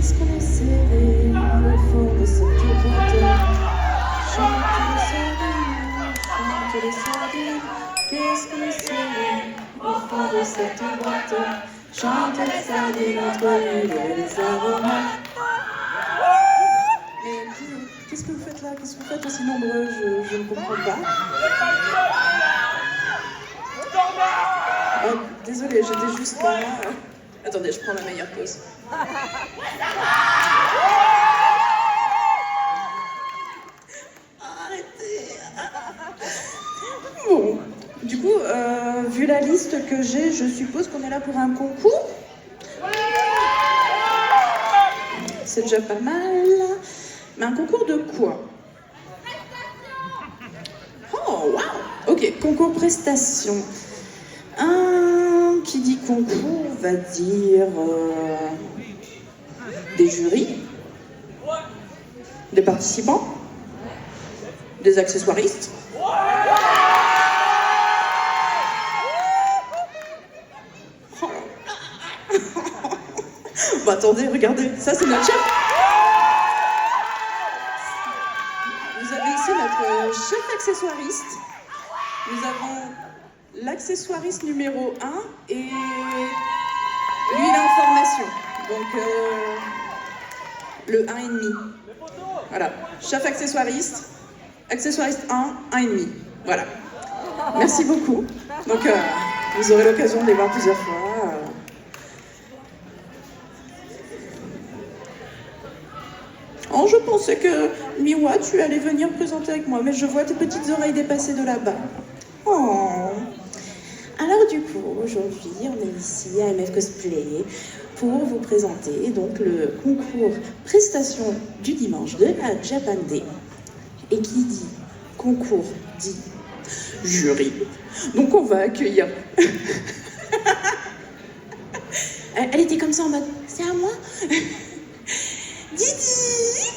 Qu'est-ce qu'on est serré au fond de cette boîte. Chante les sardines. Qu'est-ce qu'on est serré au fond de cette boîte. Chante les sardines entre l'huile et les aromates. Mais qu'est-ce que vous faites là? Qu'est-ce que vous faites aussi nombreux? Je ne comprends pas. Oh, désolée, j'étais juste là. Attendez, je prends la meilleure pause. Arrêtez. Bon, du coup, vu la liste que j'ai, je suppose qu'on est là pour un concours. C'est déjà pas mal. Mais un concours de quoi? Oh, waouh! Ok, concours prestation. Qui dit concours va dire des jurys, des participants, des accessoiristes. Oh. Bah attendez, regardez, ça c'est notre chef. Vous avez ici notre chef accessoiriste. Nous avons l'accessoiriste numéro 1 et lui il est en formation. Donc le 1,5. Voilà, chef accessoiriste, accessoiriste 1, 1,5. Voilà. Merci beaucoup. Donc vous aurez l'occasion de les voir plusieurs fois. Oh, je pensais que Miwa, tu allais venir présenter avec moi, mais je vois tes petites oreilles dépasser de là-bas. Oh. Alors du coup, aujourd'hui, on est ici à MF Cosplay pour vous présenter donc le concours prestation du dimanche de la Japan Day. Et qui dit concours dit jury. Donc on va accueillir. Elle était comme ça en mode, c'est à moi. Didi.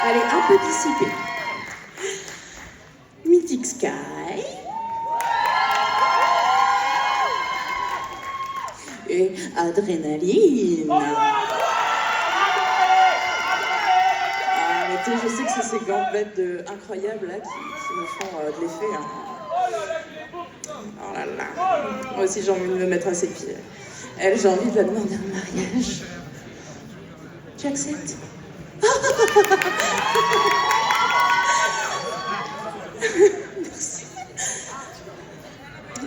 Elle est un peu dissipée. Mythic Sky. Et Adrénaline. Arrêtez, je sais que c'est ces gamblettes incroyables là qui me font de l'effet. Hein. Oh là là. Moi aussi j'ai envie de me mettre à ses pieds. Elle, j'ai envie de la demander un mariage. Tu acceptes? Merci.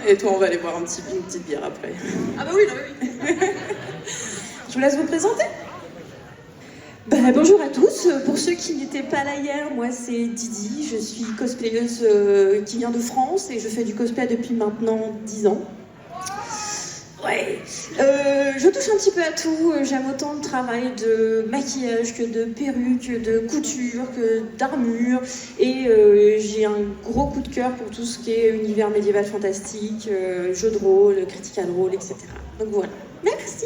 Et toi, on va aller boire une petite bière après. Ah bah oui, non, oui. Je vous laisse vous présenter. Bonjour à tous. Pour ceux qui n'étaient pas là hier, moi c'est Didi. Je suis cosplayeuse qui vient de France et je fais du cosplay depuis maintenant 10 ans. Ouais. Je touche un petit peu à tout. J'aime autant le travail de maquillage que de perruque, de couture, que d'armure. Et j'ai un gros coup de cœur pour tout ce qui est univers médiéval fantastique, jeux de rôle, critical role, etc. Donc voilà. Merci.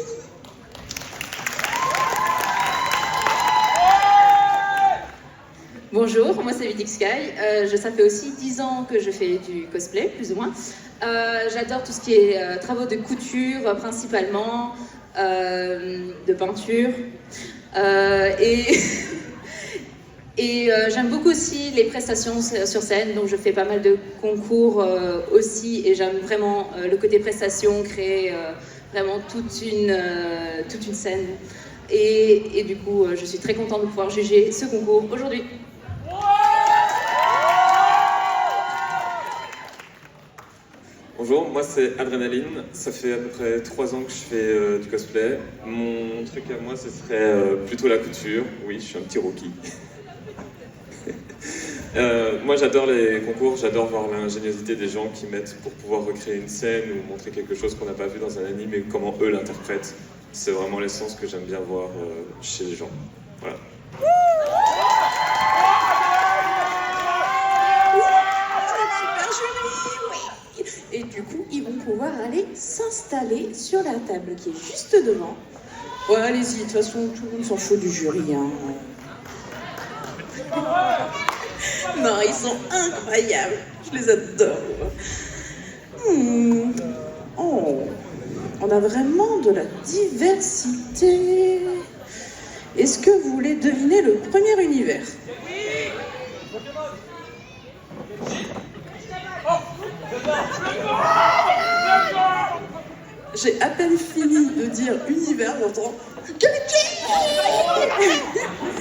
Bonjour, moi c'est Mythic Sky. Ça fait aussi 10 ans que je fais du cosplay, plus ou moins. J'adore tout ce qui est travaux de couture, principalement, de peinture. Et j'aime beaucoup aussi les prestations sur scène, donc je fais pas mal de concours aussi. Et j'aime vraiment le côté prestation, créer vraiment toute une scène. Et du coup, je suis très contente de pouvoir juger ce concours aujourd'hui. Bonjour, moi c'est Adrénaline, ça fait à peu près 3 ans que je fais du cosplay. Mon truc à moi ce serait plutôt la couture, oui je suis un petit rookie. Moi j'adore les concours, j'adore voir l'ingéniosité des gens qui mettent pour pouvoir recréer une scène ou montrer quelque chose qu'on n'a pas vu dans un anime et comment eux l'interprètent. C'est vraiment l'essence que j'aime bien voir chez les gens. Voilà. Et du coup, ils vont pouvoir aller s'installer sur la table qui est juste devant. Ouais, allez-y, de toute façon, tout le monde s'en fout du jury. Hein. Non, ils sont incroyables. Je les adore. Oh. On a vraiment de la diversité. Est-ce que vous voulez deviner le premier univers? J'ai à peine fini de dire univers, j'entends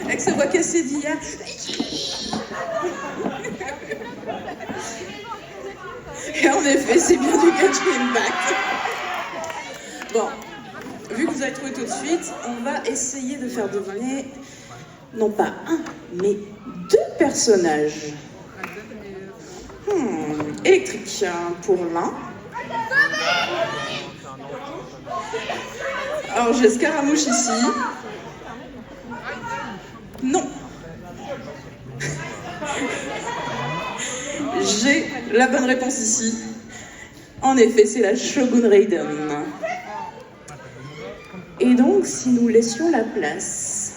avec sa voix cassée d'hier. Et en effet, c'est bien du Genshin Impact. Bon, vu que vous avez trouvé tout de suite, on va essayer de faire deviner non pas un, mais deux personnages. Électrique pour l'un. Alors j'ai Scaramouche ici. Non. J'ai la bonne réponse ici. En effet, c'est la Shogun Raiden. Et donc, si nous laissions la place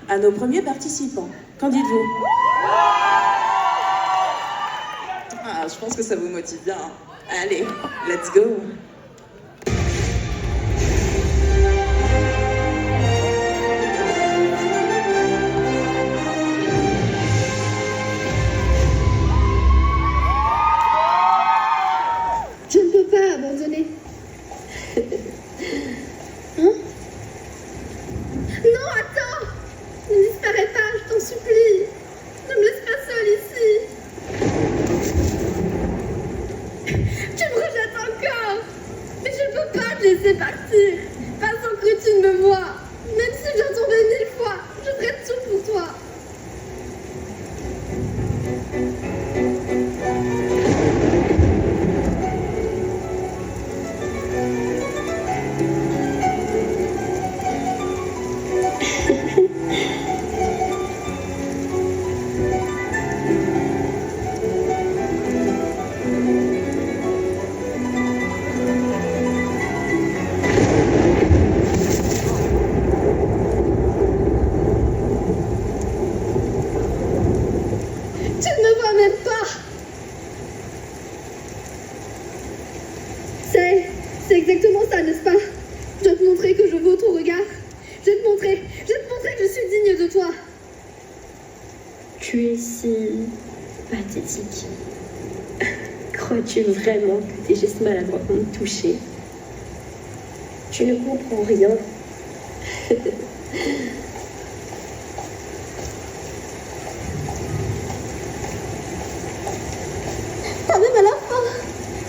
à nos premiers participants, qu'en dites-vous? Ah, je pense que ça vous motive bien. Allez, let's go! Je ne peux pas abandonner. Hein? Non, attends! Ne disparais pas, je t'en supplie! Ne me laisse pas seule ici! Tu me rejettes encore! Mais je ne peux pas te laisser partir! Pas sans que tu ne me vois! Même si je viens tomber 1000 fois, je ferai tout pour toi! Tu ne me vois même pas. C'est exactement ça, n'est-ce pas? Je dois te montrer que je vaux ton regard. Je vais te montrer que je suis digne de toi. Tu es si pathétique. Crois-tu vraiment que tes gestes maladroits vont me toucher? Tu ne comprends rien. Pas même à la fin,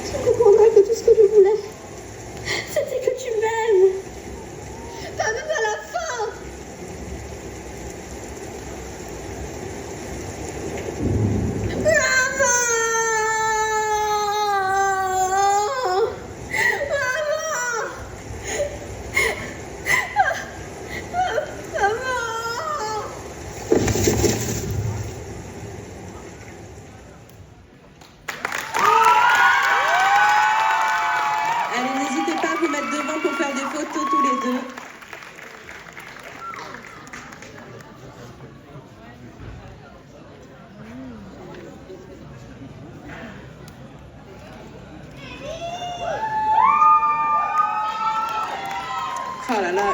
tu comprendras que tout ce que je voulais, c'était que tu m'aimes. Pas même à la fin. Allez, n'hésitez pas à vous mettre devant pour faire des photos tous les deux. Ah là là,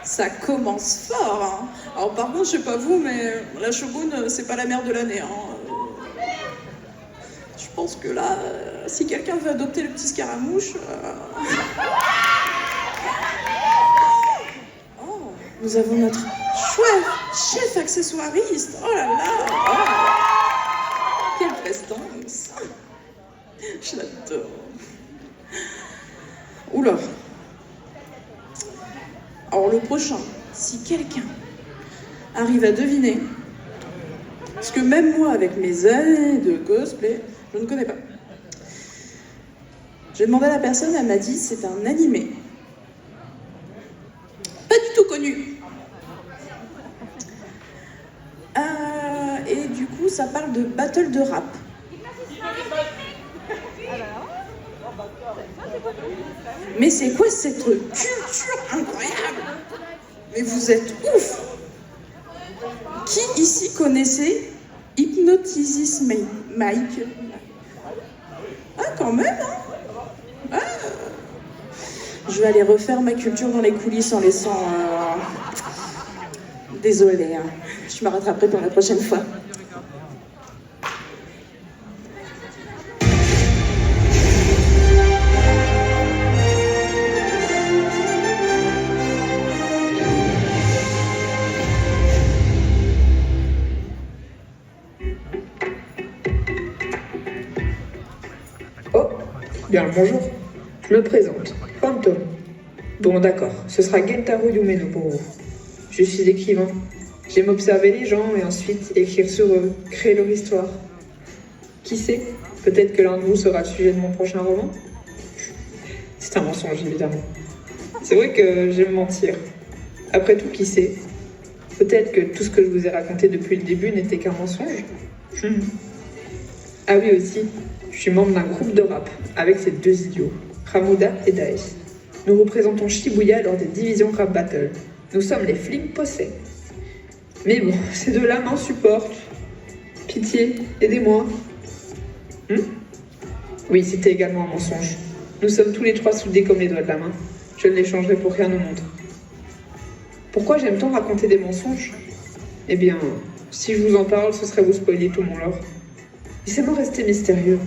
ça commence fort, hein. Alors par contre, je sais pas vous, mais la Shogun, c'est pas la mère de l'année, hein. Je pense que là, si quelqu'un veut adopter le petit Scaramouche... Oh, nous avons notre chef accessoiriste. Oh là là, oh. Quelle prestance. Je l'adore. Oula. Alors le prochain, si quelqu'un arrive à deviner, parce que même moi, avec mes années de cosplay, je ne connais pas. J'ai demandé à la personne, elle m'a dit c'est un animé. Pas du tout connu. Et du coup, ça parle de battle de rap. Mais c'est quoi cette culture incroyable? Mais vous êtes ouf! Qui ici connaissait Hypnotisis Mike? Ah, quand même, hein? Ah, Je vais aller refaire ma culture dans les coulisses en laissant... Désolée, hein. Je me rattraperai pour la prochaine fois. Oh, bien le bonjour. Je me présente, Phantom. Bon d'accord, ce sera Gentaro Yumeno pour vous. Je suis écrivain. J'aime observer les gens et ensuite écrire sur eux, créer leur histoire. Qui sait, peut-être que l'un de vous sera le sujet de mon prochain roman. C'est un mensonge évidemment. C'est vrai que j'aime mentir. Après tout, qui sait, peut-être que tout ce que je vous ai raconté depuis le début n'était qu'un mensonge. Ah oui aussi, je suis membre d'un groupe de rap avec ces deux idiots, Ramuda et Daesh. Nous représentons Shibuya lors des divisions rap battle. Nous sommes les flics possèdent. Mais bon, ces deux-là m'insupportent. Pitié, aidez-moi. Oui, c'était également un mensonge. Nous sommes tous les trois soudés comme les doigts de la main. Je ne les changerai pour rien au monde. Pourquoi j'aime tant raconter des mensonges? Eh bien, si je vous en parle, ce serait vous spoiler tout mon lore. Laissez-moi rester mystérieux.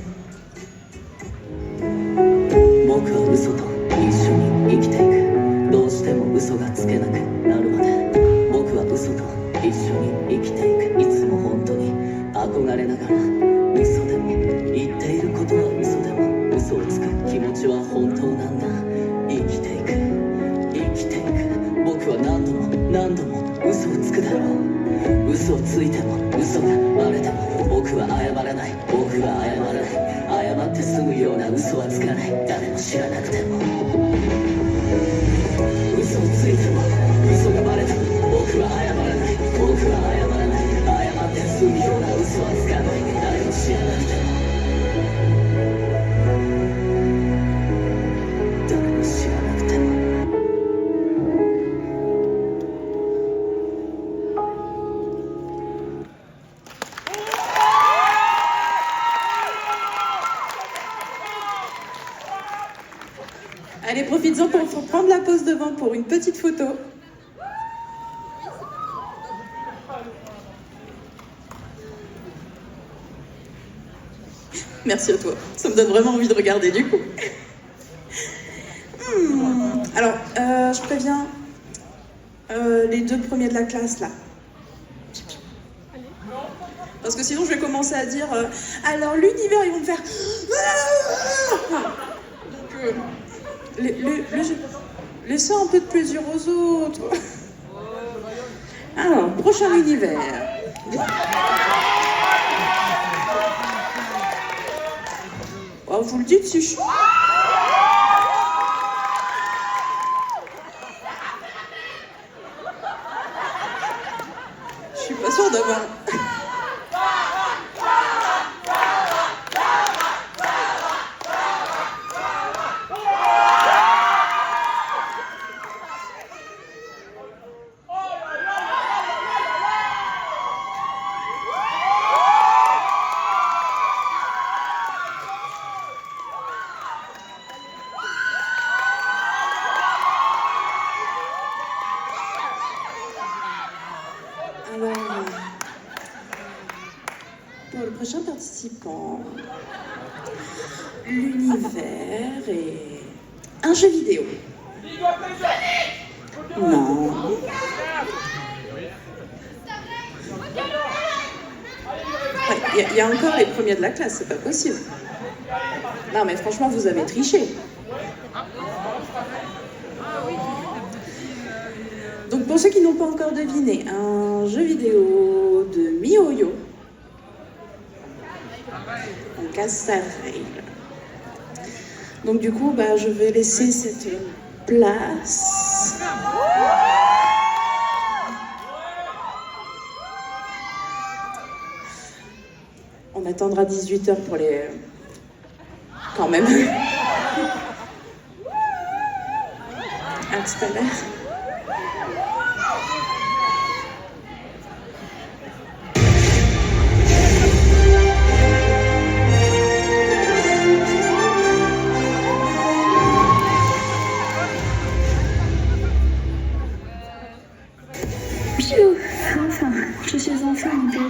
僕は嘘と一緒に生きていく。どうしても嘘がつけなくなるまで。僕は嘘と一緒に生きていく。いつも本当に憧れながら。嘘でも言っていることは嘘でも嘘をつく気持ちは本当なんだ。生きていく生きていく。僕は何度も何度も嘘をつくだろう。嘘をついても嘘がバレても僕は謝らない。僕は謝らない。謝って済むような嘘はつかない。誰も知らなくても嘘をついても嘘がバレても僕は謝らない。僕は謝らない。謝って済むような嘘はつかない。誰も知らなくても誰も知らなくても。Allez, profites-en pour prendre la pause devant pour une petite photo. Merci à toi. Ça me donne vraiment envie de regarder du coup. Alors, je préviens les deux premiers de la classe là. Parce que sinon je vais commencer à dire alors l'univers, ils vont me faire... Donc, laissez un peu de plaisir aux autres. Alors, prochain univers. Oh, vous le dites si je... Je suis pas sûre d'avoir... Alors, pour le prochain participant, l'univers est un jeu vidéo. Non. Il y a encore les premiers de la classe, c'est pas possible. Non mais franchement, vous avez triché. Donc pour ceux qui n'ont pas encore deviné, un jeu vidéo de MiHoYo. On casse sa règle. Donc du coup, je vais laisser cette place. On attendra 18h pour les... Quand même. À tout à l'heure.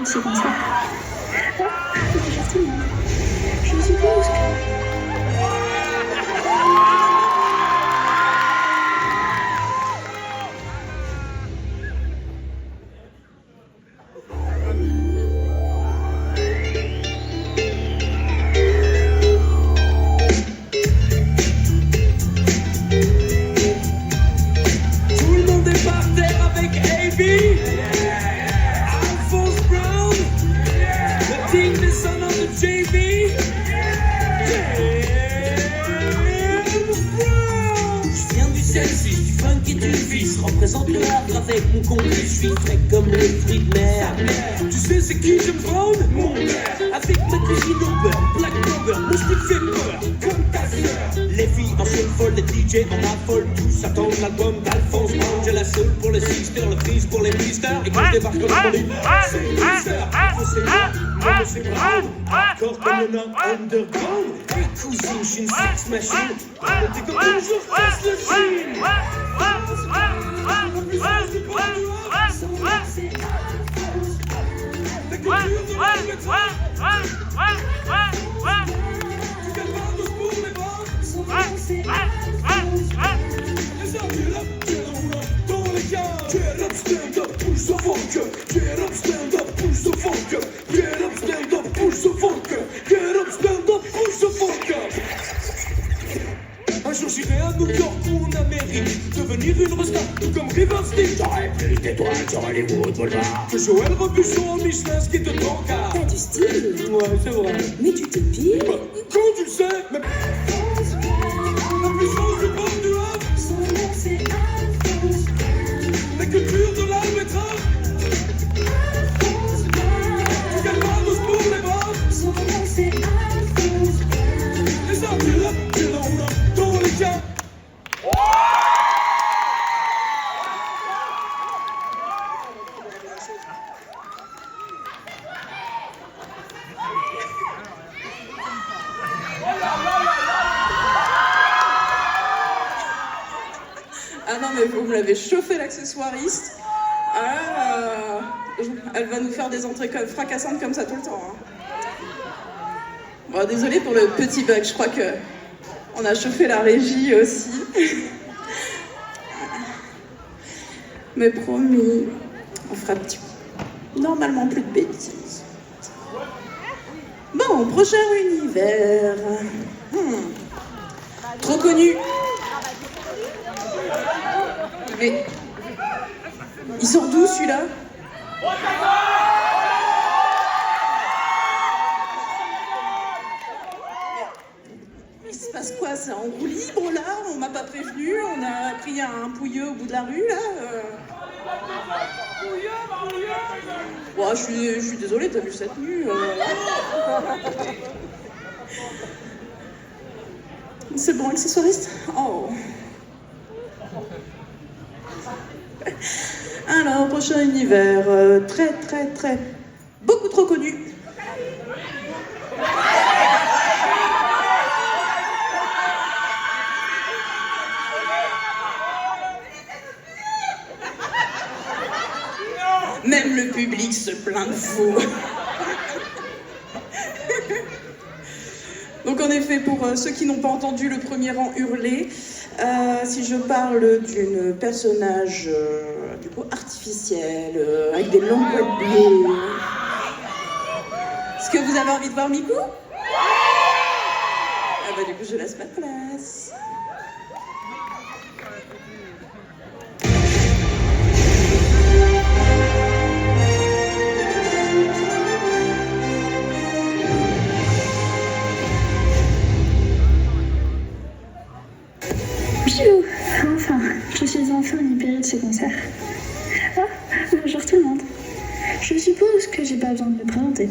de ces concerts. Ah, bonjour tout le monde. Je suppose que... Représente le havre avec mon compte, je suis frais comme les fruits de mer. Tu sais c'est qui je me prends? Mon père. Avec ma cuisine au beurre, black clover, mon style fait peur, comme ta sœur. Les filles en folle, les DJ en affolent, tous attendent l'album d'Alphonse Brown. J'ai la seule pour les sisters, le fils pour les misters. Et quand je débarque dans le lit, c'est une sœur. Faut c'est moi, moi c'est Brown. Hardcore comme le nom underground. Et cousine, je suis une sex machine. T'es comme toujours, fasse le film. Un jour j'irai à New York ou en Amérique, devenir une resta comme River Steve. J'aurais plus d'étoiles sur Hollywood Boulevard. Que Joël Robuchon en Michelin, ce qui est de ton cas. T'as du style. Ouais, c'est vrai. Mais tu t'épiles. Bah, comment tu le sais? Mais... La puissance du bord du Havre. La culture de l'Albatros. Tu calvados pour les braves. Les armes, tu l'as, dans les cas. Ah non, mais vous me l'avez chauffé, l'accessoiriste. Ah, elle va nous faire des entrées fracassantes comme ça tout le temps. Hein. Bon, désolé pour le petit bug, je crois que on a chauffé la régie aussi. Mais promis, on fera normalement plus de bêtises. Bon, prochain univers. Trop connu. Mais il sort d'où celui-là? Il se passe quoi? C'est en roue libre là? On m'a pas prévenu, on a pris un pouilleux au bout de la rue là. Ouais, je suis désolée, t'as vu cette tenue C'est bon, accessoiriste? Oh. Alors, prochain univers, très, beaucoup trop connu. Même le public se plaint de vous. Donc en effet, pour ceux qui n'ont pas entendu le premier rang hurler, si je parle d'une personnage du coup artificielle, avec des longues boîtes bleues, est-ce que vous avez envie de voir Miku? Ah bah du coup je laisse ma place. Enfin, je suis enfin libérée de ce concert. Ah, bonjour tout le monde. Je suppose que j'ai pas besoin de me présenter.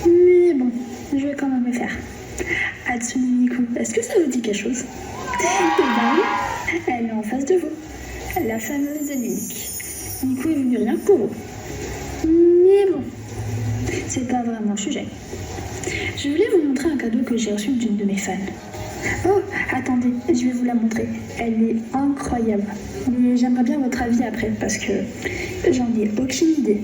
Mais bon, je vais quand même le faire. Hatsune Miku, est-ce que ça vous dit quelque chose? Eh ben oui, elle est en face de vous. La fameuse et l'unique. Miku est venue rien que pour vous. Mais bon, c'est pas vraiment le sujet. Je voulais vous montrer un cadeau que j'ai reçu d'une de mes fans. Oh, attendez, je vais vous la montrer. Elle est incroyable. Mais j'aimerais bien votre avis après, parce que j'en ai aucune idée.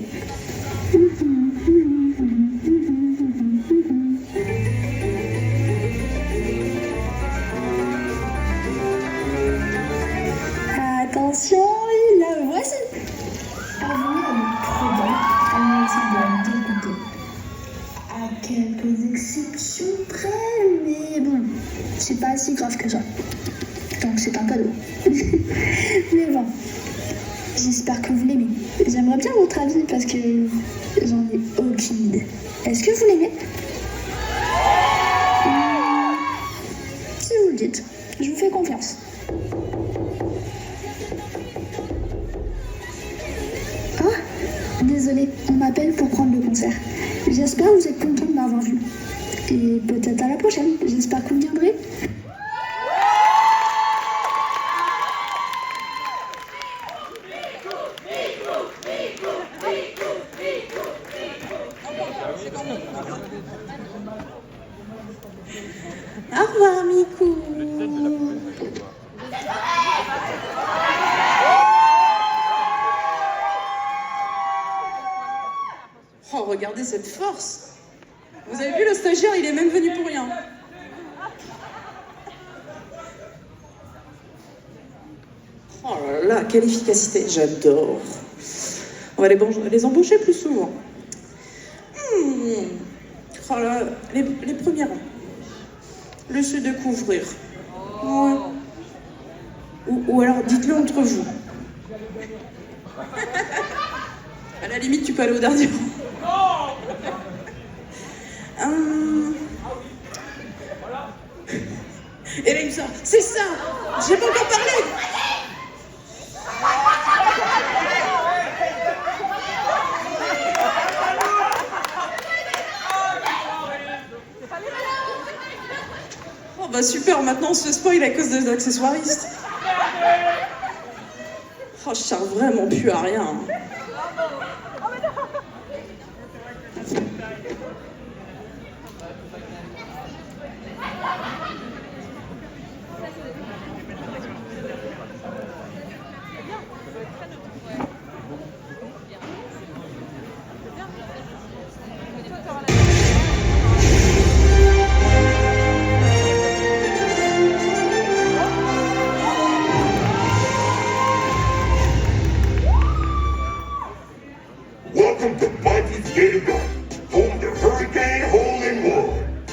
si grave que ça. Donc c'est un cadeau. Mais bon, j'espère que vous l'aimez. J'aimerais bien votre avis parce que j'en ai aucune idée. Est-ce que vous l'aimez? Si vous le dites, je vous fais confiance. Ah, désolé, on m'appelle pour prendre le concert. J'espère que vous êtes content de m'avoir vu. Et peut-être à la prochaine. J'espère que vous viendrez. Au revoir, Mikou. Oh, regardez cette force. Vous avez vu le stagiaire, il est même venu pour rien. Oh là là, quelle efficacité, j'adore. On va les embaucher plus souvent. Oh là, les premiers rangs. Laissez découvrir. Ouais. Ou alors dites-le entre vous. À la limite, tu peux aller au dernier rang. Et là, il me sort, c'est ça. J'ai pas encore parlé. Oh bah super, maintenant on se spoil à cause des accessoiristes. Oh, je sers vraiment plus à rien. Welcome to Bunty's Gator Gun, home to Hurricane Hole in One.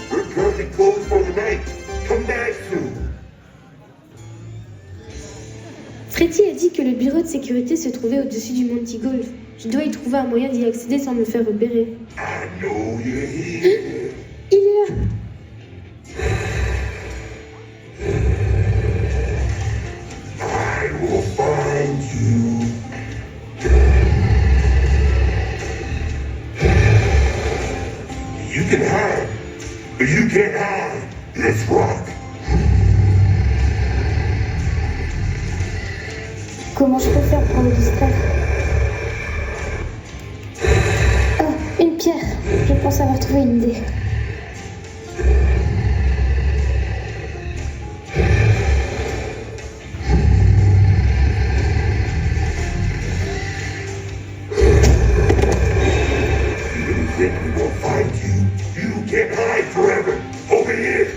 We're currently closed for the night. Come back soon. Freddy a dit que le bureau de sécurité se trouvait au-dessus du Monty Golf. Je dois y trouver un moyen d'y accéder sans me faire repérer. I know you're here. Il est là. I will find you. You can hide, but you can't hide. Let's rock. Comment je peux faire pour le distraire? Oh, une pierre. Je pense avoir trouvé une idée. You think we will find you? You can't hide forever. Over here.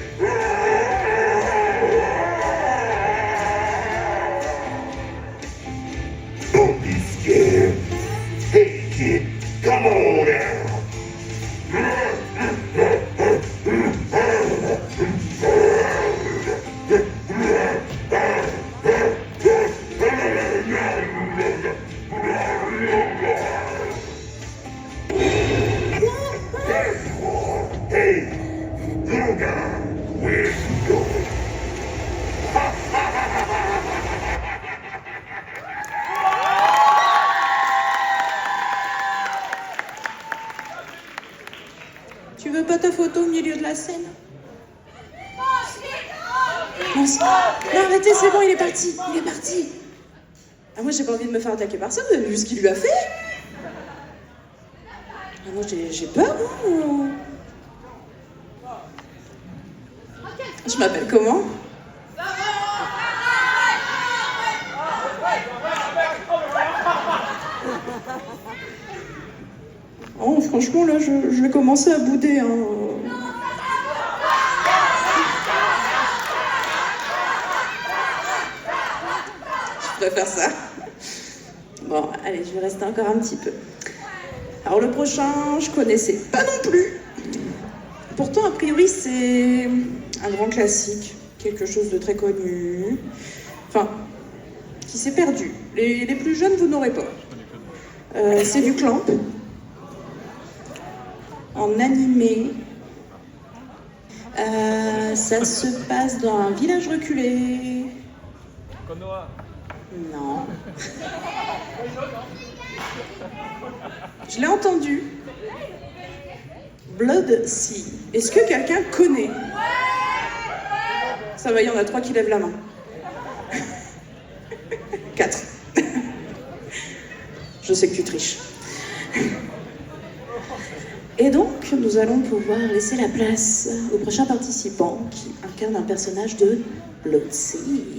Don't be scared. Hey, kid, come on out. Hey, little guy, where's you going? Tu veux pas ta photo au milieu de la scène? Non, arrêtez, c'est bon, il est parti. Il est parti. Ah, moi, j'ai pas envie de me faire attaquer par ça, vous avez vu ce qu'il lui a fait? Ah, moi, j'ai peur, hein. Je m'appelle comment? Oh, franchement, là, je vais commencer à bouder, hein. Je préfère ça. Bon, allez, je vais rester encore un petit peu. Alors, le prochain, je connaissais pas non plus. Pourtant, a priori, c'est un grand classique. quelque chose de très connu, enfin, qui s'est perdu. Les plus jeunes, vous n'aurez pas. C'est du clamp, en animé. Ça se passe dans un village reculé. Non. Je l'ai entendu. Blood Sea. Est-ce que quelqu'un connaît? Ça va, il y en a 3 qui lèvent la main. 4. Je sais que tu triches. Et donc, nous allons pouvoir laisser la place au prochain participant qui incarne un personnage de Blood Sea.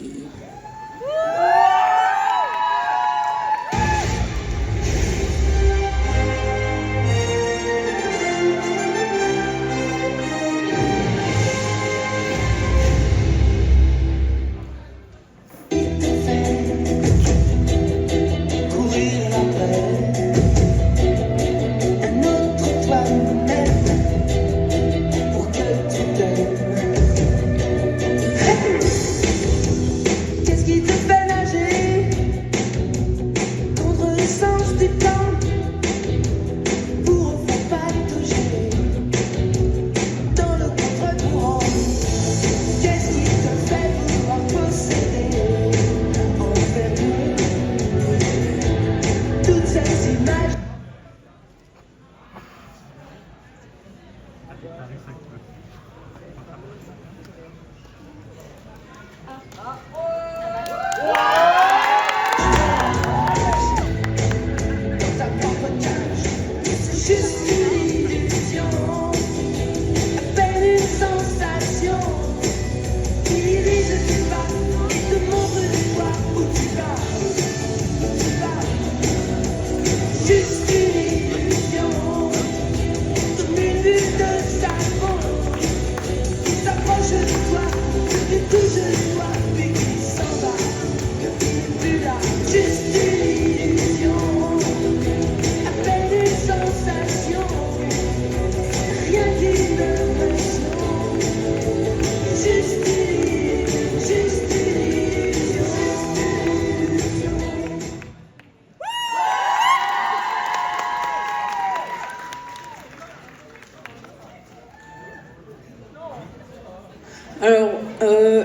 Alors,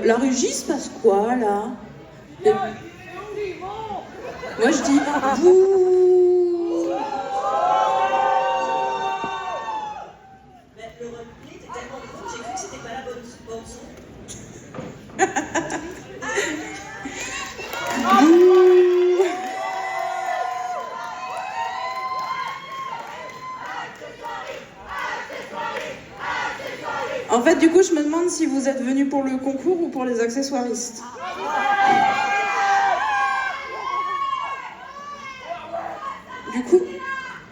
la régie, se passe quoi, là? Moi, je dis vous. Le replay était tellement fou, j'ai cru que c'était pas la bonne son. En fait, du coup, je me demande si vous êtes venus pour le concours ou pour les accessoiristes. Du coup,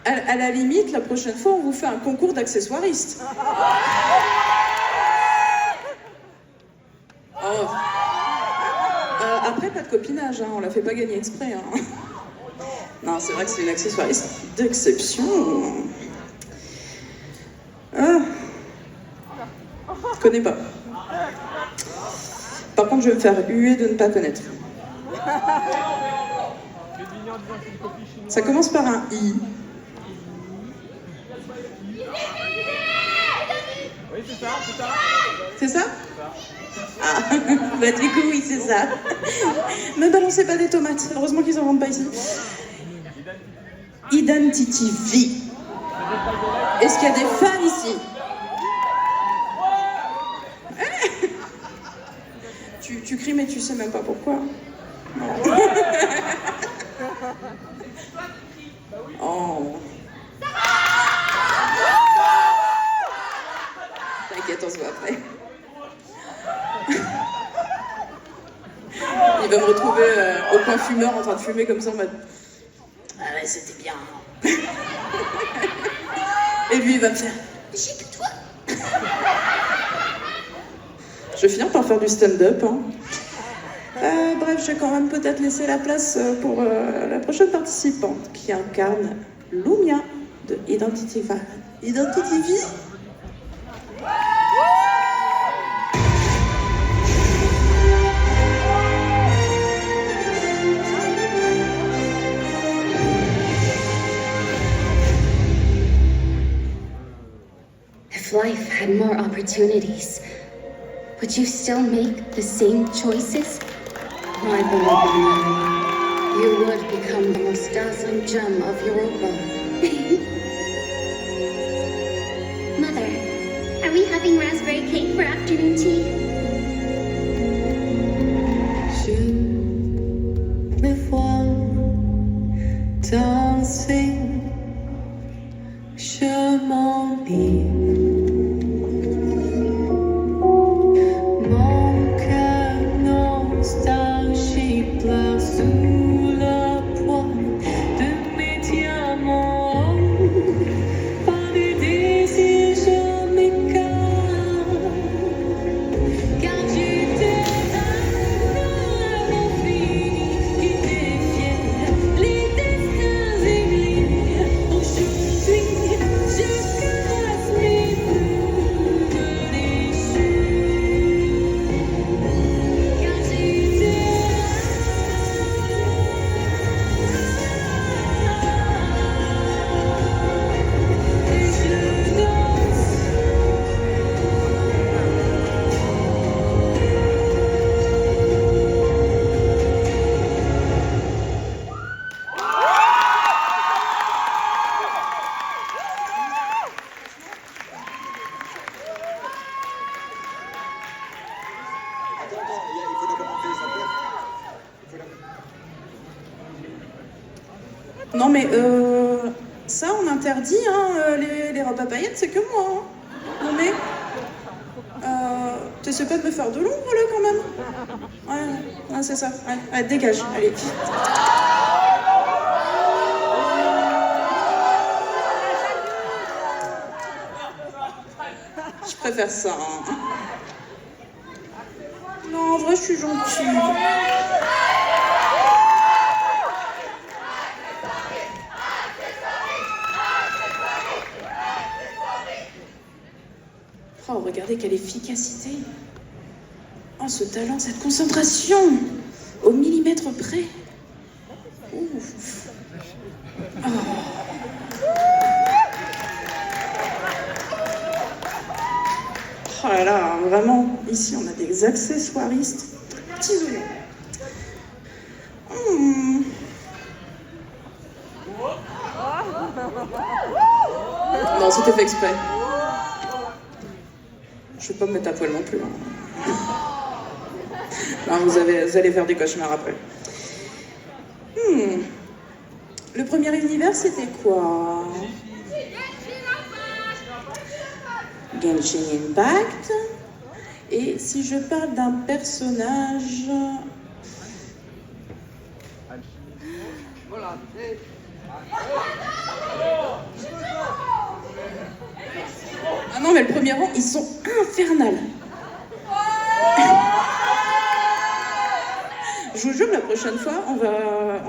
à la limite, la prochaine fois, on vous fait un concours d'accessoiristes. Oh. Après, pas de copinage, hein, on la fait pas gagner exprès. Hein. Non, c'est vrai que c'est une accessoiriste d'exception. Ah. Je connais pas. Par contre, je vais me faire huer de ne pas connaître. Ça commence par un I. Oui, c'est ça, c'est ça. C'est ça? Ah, bah du coup, oui, c'est ça. Ne balancez pas des tomates. Heureusement qu'ils en vendent pas ici. Identity V. Est-ce qu'il y a des fans ici? Tu cries mais tu sais même pas pourquoi. Non. Oh. T'inquiète, on se voit après. Il va me retrouver au coin fumeur en train de fumer comme ça en mode ah ouais, c'était bien. Et lui il va me faire gicle-toi. Je vais finir par faire du stand-up. Hein. Bref, je vais quand même peut-être laisser la place pour la prochaine participante qui incarne Lumia de Identity V. Identity V? had more opportunities, would you still make the same choices? My beloved mother, you would become the most dazzling gem of Europa. Mother, are we having raspberry cake for afternoon tea? Je me vois danser, je m'ennuie. Mon cœur nostalgique pleure sous le poids de mes diamants. Par des désirs, je m'écarte, car j'étais un fille qui défiait les destins aimés. Aujourd'hui, je casse mes fleurs déchus, car j'étais et je danse. Non mais ça on interdit, hein, les robes à paillettes, c'est que moi. Hein. Non mais... t'essaies pas de me faire de l'ombre là quand même. Ouais, c'est ça. Ouais, dégage, allez. Je préfère ça. Hein. Non, en vrai, je suis gentille. Oh, regardez quelle efficacité. Oh, ce talent, cette concentration. Au millimètre près. Ouf. Oh. Oh là là, vraiment, ici on a des accessoiristes. Petits oignons. Non, c'était fait exprès. Je vais pas me mettre à poil non plus. Hein. Non, vous allez faire des cauchemars après. Le premier univers, c'était quoi? Genshin Impact. Et si je parle d'un personnage... Ah non, mais le premier rang, ils sont infernales. Je vous jure, la prochaine fois, on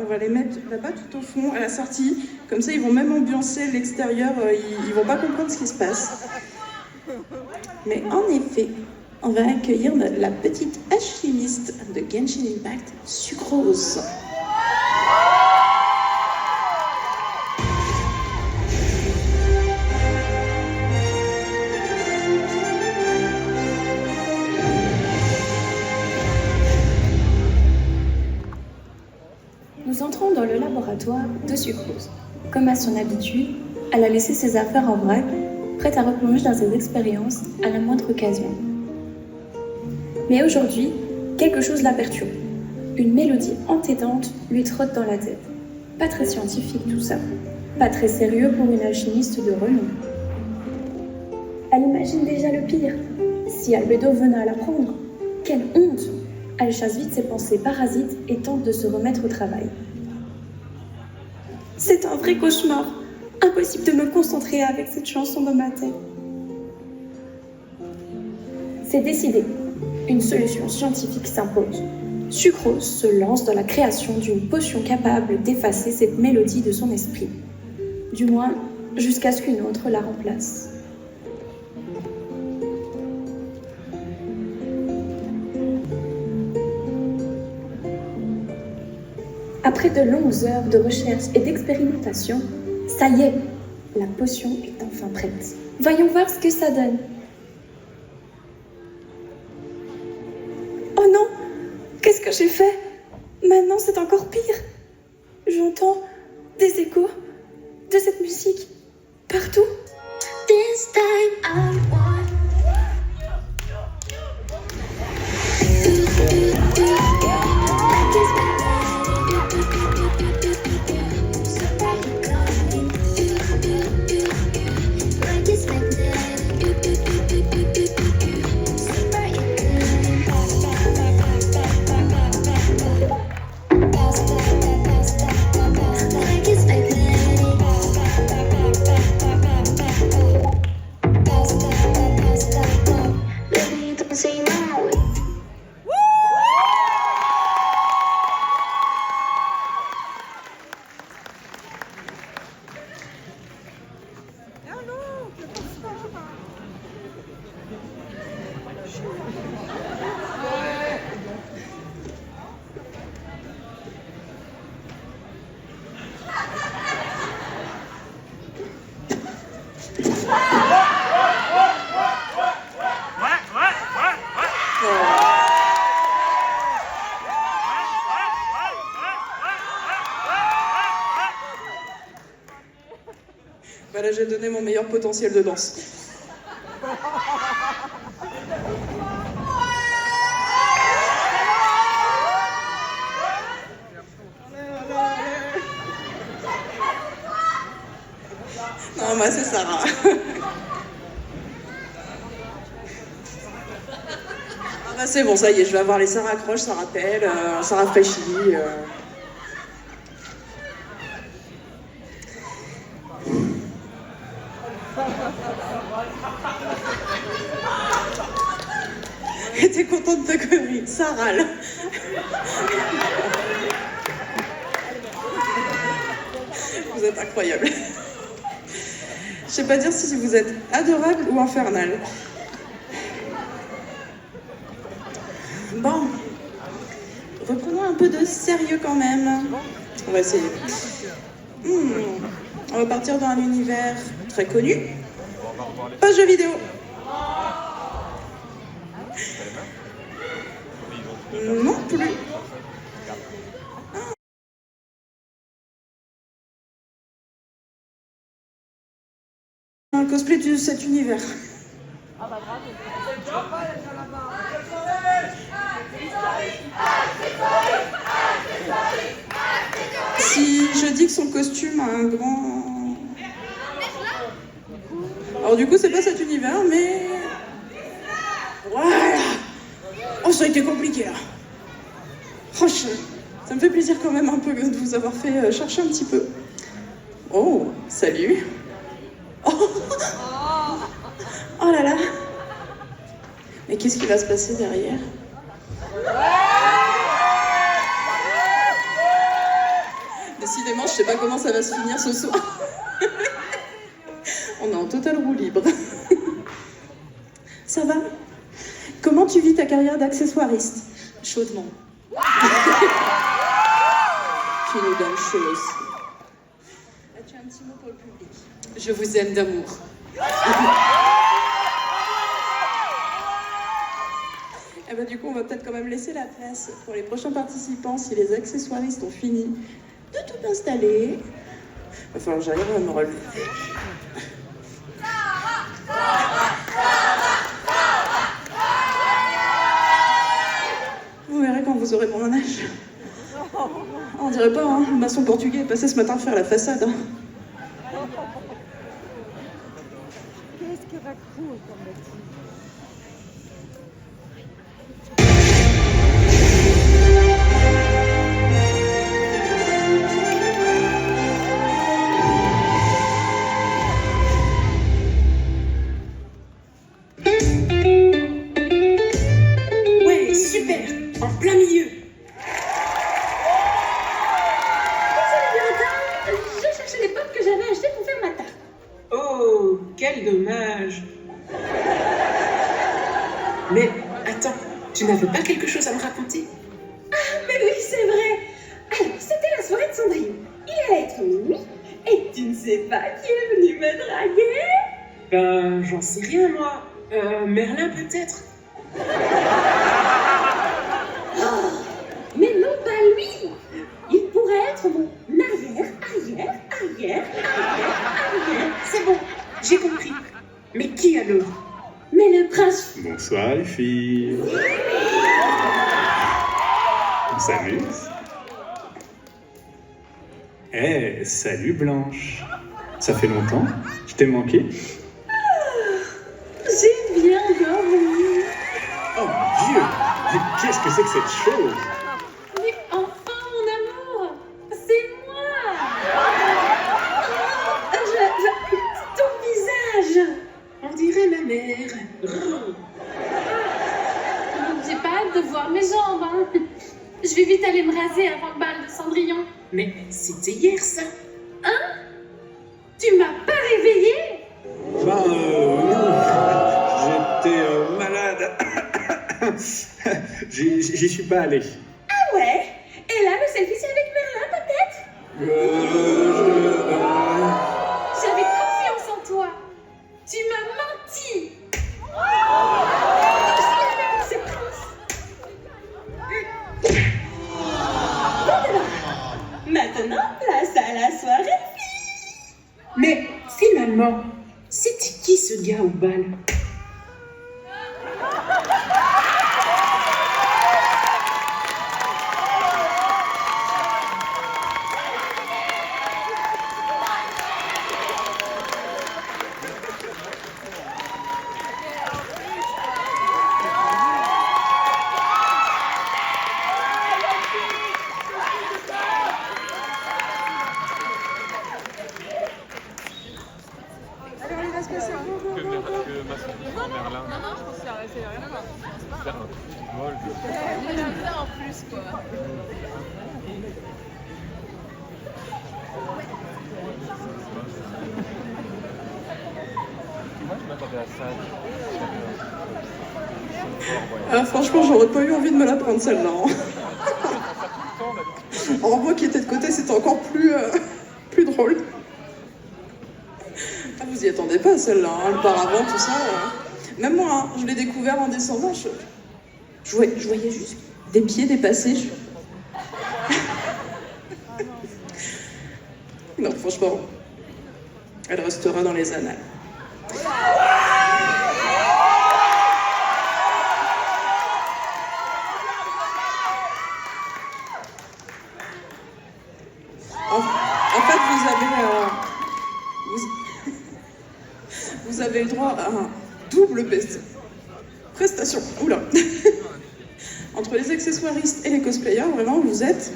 va les mettre là-bas tout au fond, à la sortie. Comme ça, ils vont même ambiancer l'extérieur. Ils vont pas comprendre ce qui se passe. Mais en effet, on va accueillir la petite alchimiste de Genshin Impact, Sucrose. Nous entrons dans le laboratoire de Sucrose. Comme à son habitude, elle a laissé ses affaires en vrac, prête à replonger dans ses expériences à la moindre occasion. Mais aujourd'hui, quelque chose la perturbe. Une mélodie entêtante lui trotte dans la tête. Pas très scientifique tout ça. Pas très sérieux pour une alchimiste de renom. Elle imagine déjà le pire. Si Albedo venait à l'apprendre, quelle honte! Elle chasse vite ses pensées parasites et tente de se remettre au travail. C'est un vrai cauchemar. Impossible de me concentrer avec cette chanson dans ma tête. C'est décidé. Une solution scientifique s'impose. Sucrose se lance dans la création d'une potion capable d'effacer cette mélodie de son esprit. Du moins, jusqu'à ce qu'une autre la remplace. Après de longues heures de recherche et d'expérimentation, ça y est, la potion est enfin prête. Voyons voir ce que ça donne. fait, maintenant c'est encore pire. J'entends des échos de cette musique partout. This time I want. Voilà, j'ai donné mon meilleur potentiel de danse. Non, moi c'est Sarah. Ah bah c'est bon, ça y est, je vais avoir les Sarah accroche, ça rappelle, ça rafraîchit. Et t'es contente de ta connerie, ça râle. Vous êtes incroyable. Je sais pas dire si vous êtes adorable ou infernal. Bon, reprenons un peu de sérieux quand même. On va essayer. On va partir dans un univers très connu. Pas jeux vidéo. Non plus. Un cosplay de cet univers. Si je dis que son costume a un grand... Alors du coup, c'est pas cet univers, mais... Voilà. Oh, ça a été compliqué, là. Franchement, ça me fait plaisir quand même un peu de vous avoir fait chercher un petit peu. Oh, salut. Oh, oh là là. Mais qu'est-ce qui va se passer derrière? Décidément, je sais pas comment ça va se finir ce soir. On est en total roue libre. Ça va? Comment tu vis ta carrière d'accessoiriste? Chaudement. Tu nous donnes chaud aussi. As-tu un petit mot pour le public? Je vous aime d'amour. Eh ben, du coup, on va peut-être quand même laisser la place pour les prochains participants si les accessoiristes ont fini de tout installer. Il va falloir que j'arrive à me relever. Vous verrez quand vous aurez mon âge. On dirait pas, hein, le maçon portugais est passé ce matin faire la façade. Hein. Qu'est-ce qu'il raconte comme bêtise? Ouais, super, en plein milieu. Je cherchais les pommes que j'avais achetées pour faire ma tarte. Oh, quel dommage. Mais attends, tu n'avais pas quelque chose à me raconter? Ah, mais oui, c'est vrai. Alors, c'était la soirée de Cendrillon. Il allait être minuit, et tu ne sais pas qui est venu me draguer? Ben, j'en sais rien, moi. Merlin, peut-être. Oh, mais Bonsoir les filles. On s'amuse. Eh, salut Blanche. Ça fait longtemps? Je t'ai manqué? J'ai bien dormi. Oh mon Dieu! Mais qu'est-ce que c'est que cette chose? Mais enfin, mon amour, c'est moi. Ton visage, on dirait ma mère. J'ai pas hâte de voir mes jambes, hein. Je vais vite aller me raser avant le bal de Cendrillon. Mais c'était hier, ça. Hein? Tu m'as pas réveillée? Ben, non. J'étais malade. J'y suis pas allé. Ah ouais? Et là, le selfie, c'est avec Merlin, peut-être? J'avais confiance en toi. Tu m'as menti. C'est triste. Maintenant, place à la soirée. Mais finalement, c'était qui ce gars au bal? Merlin. Non, je pense que c'est rien à voir. C'est un truc molle. Il a ça en plus, quoi. Moi, je m'attendais à ça. Ah, franchement, j'aurais pas eu envie de me la prendre celle-là. En moi qui était de côté, c'était encore plus drôle. Ah, vous y attendez pas celle-là, hein, le paravent, tout ça. Même moi, hein, je l'ai découvert en descendant. Je voyais juste des pieds dépasser. Non, franchement, elle restera dans les annales. En fait, vous avez le droit à un double prestation. Oula. Entre les accessoiristes et les cosplayers, vraiment, vous êtes...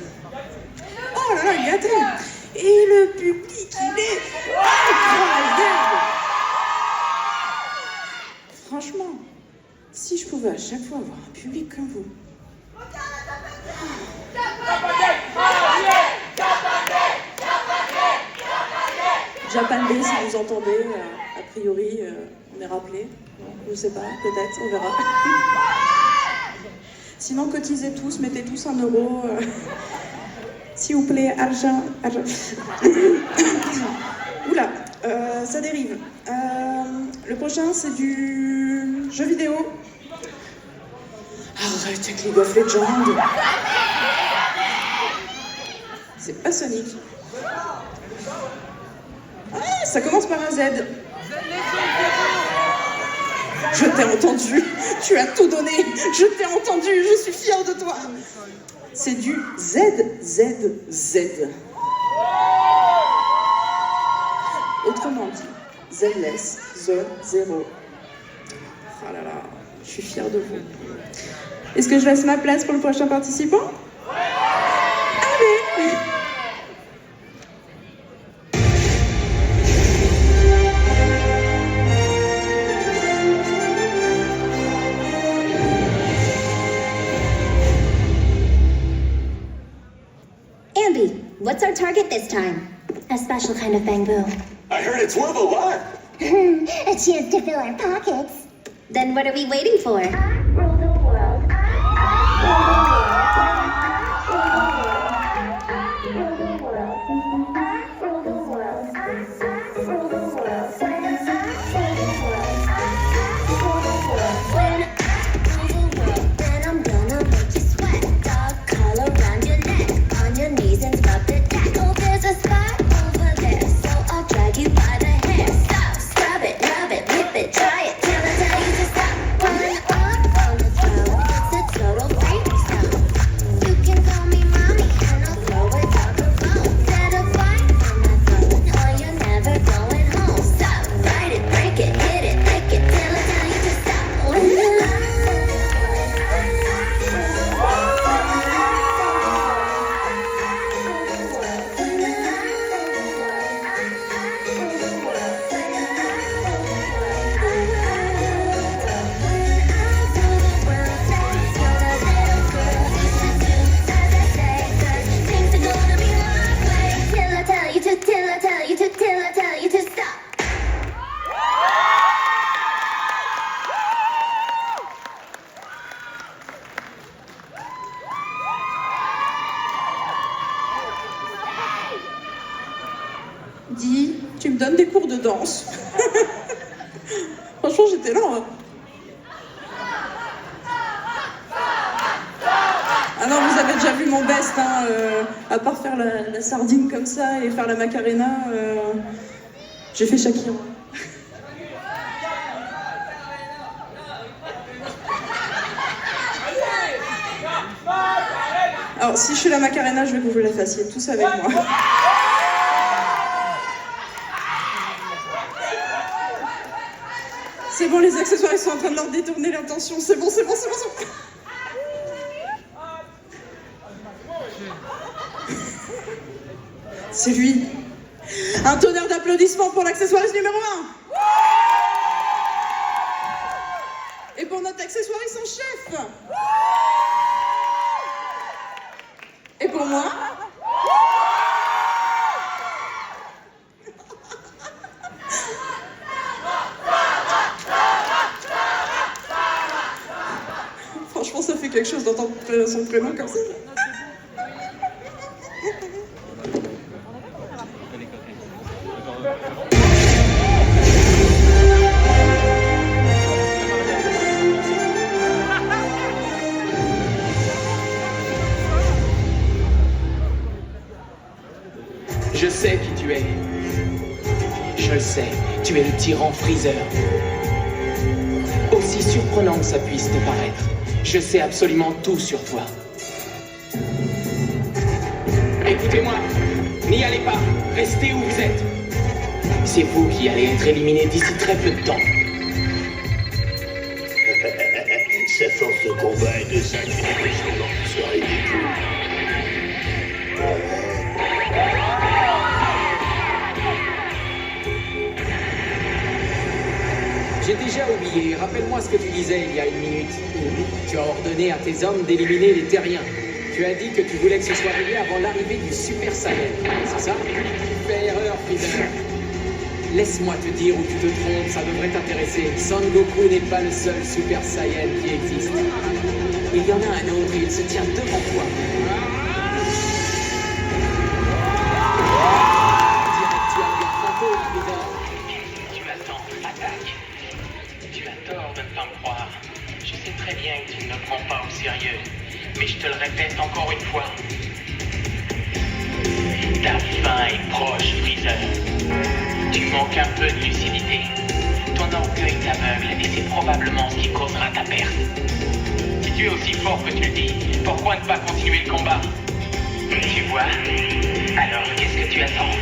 Oh là là, gâtés. Et le public, il est incroyable. Franchement, si je pouvais à chaque fois avoir un public comme vous... Japan Day, si vous entendez, a priori, on est rappelé. Non, je sais pas, peut-être, on verra. Sinon, cotisez tous, mettez tous 1 euro. S'il vous plaît, argent. Oula, ça dérive. Le prochain, c'est du jeu vidéo. Arrête avec League of Legends. C'est pas Sonic. Ah, ça commence par un Z. Je t'ai entendu, tu as tout donné, je t'ai entendu, je suis fière de toi. C'est du ZZZ. Autrement dit, Zless, The Zero. Oh là là, je suis fière de vous. Est-ce que je laisse ma place pour le prochain participant? Allez! What's our target this time? A special kind of bamboo. I heard it's worth a lot. A chance to fill our pockets. Then what are we waiting for? You by the hair, stop, scrub it, rub it, whip it, try it, till I tell you to stop. 1, Dis, tu me donnes des cours de danse. Franchement, j'étais là. Hein. Ah non, vous avez déjà vu mon best, hein, à part faire la sardine comme ça et faire la Macarena, j'ai fait Shakira. Alors, si je suis la Macarena, je veux que vous la fassiez tous avec moi. C'est bon, les accessoires, ils sont en train de leur détourner l'intention. C'est bon, c'est bon, c'est bon, c'est bon. C'est lui. Un tonnerre d'applaudissements pour l'accessoiriste numéro 1. Et pour notre accessoiriste en chef. Et pour moi. Franchement, ça fait quelque chose d'entendre son prénom comme ça. Je sais qui tu es. Je le sais, tu es le tyran Freezer. Aussi surprenant que ça puisse te paraître, je sais absolument tout sur toi. Écoutez-moi, n'y allez pas, restez où vous êtes. C'est vous qui allez être éliminé d'ici très peu de temps. Ça force ce combat est de ça qu'une émotion dans une soirée d'époux. J'ai déjà oublié, rappelle-moi ce que tu disais il y a une minute. Tu as ordonné à tes hommes d'éliminer les terriens. Tu as dit que tu voulais que ce soit réglé avant l'arrivée du Super Saiyan, c'est ça? Tu fais erreur, Freezer. Laisse-moi te dire où tu te trompes, ça devrait t'intéresser. Son Goku n'est pas le seul Super Saiyan qui existe. Il y en a un autre et il se tient devant toi. Tort de ne pas me croire. Je sais très bien que tu ne me prends pas au sérieux, mais je te le répète encore une fois. Ta fin est proche, Freezer. Tu manques un peu de lucidité. Ton orgueil t'aveugle et c'est probablement ce qui causera ta perte. Si tu es aussi fort que tu le dis, pourquoi ne pas continuer le combat? Tu vois? Alors qu'est-ce que tu attends?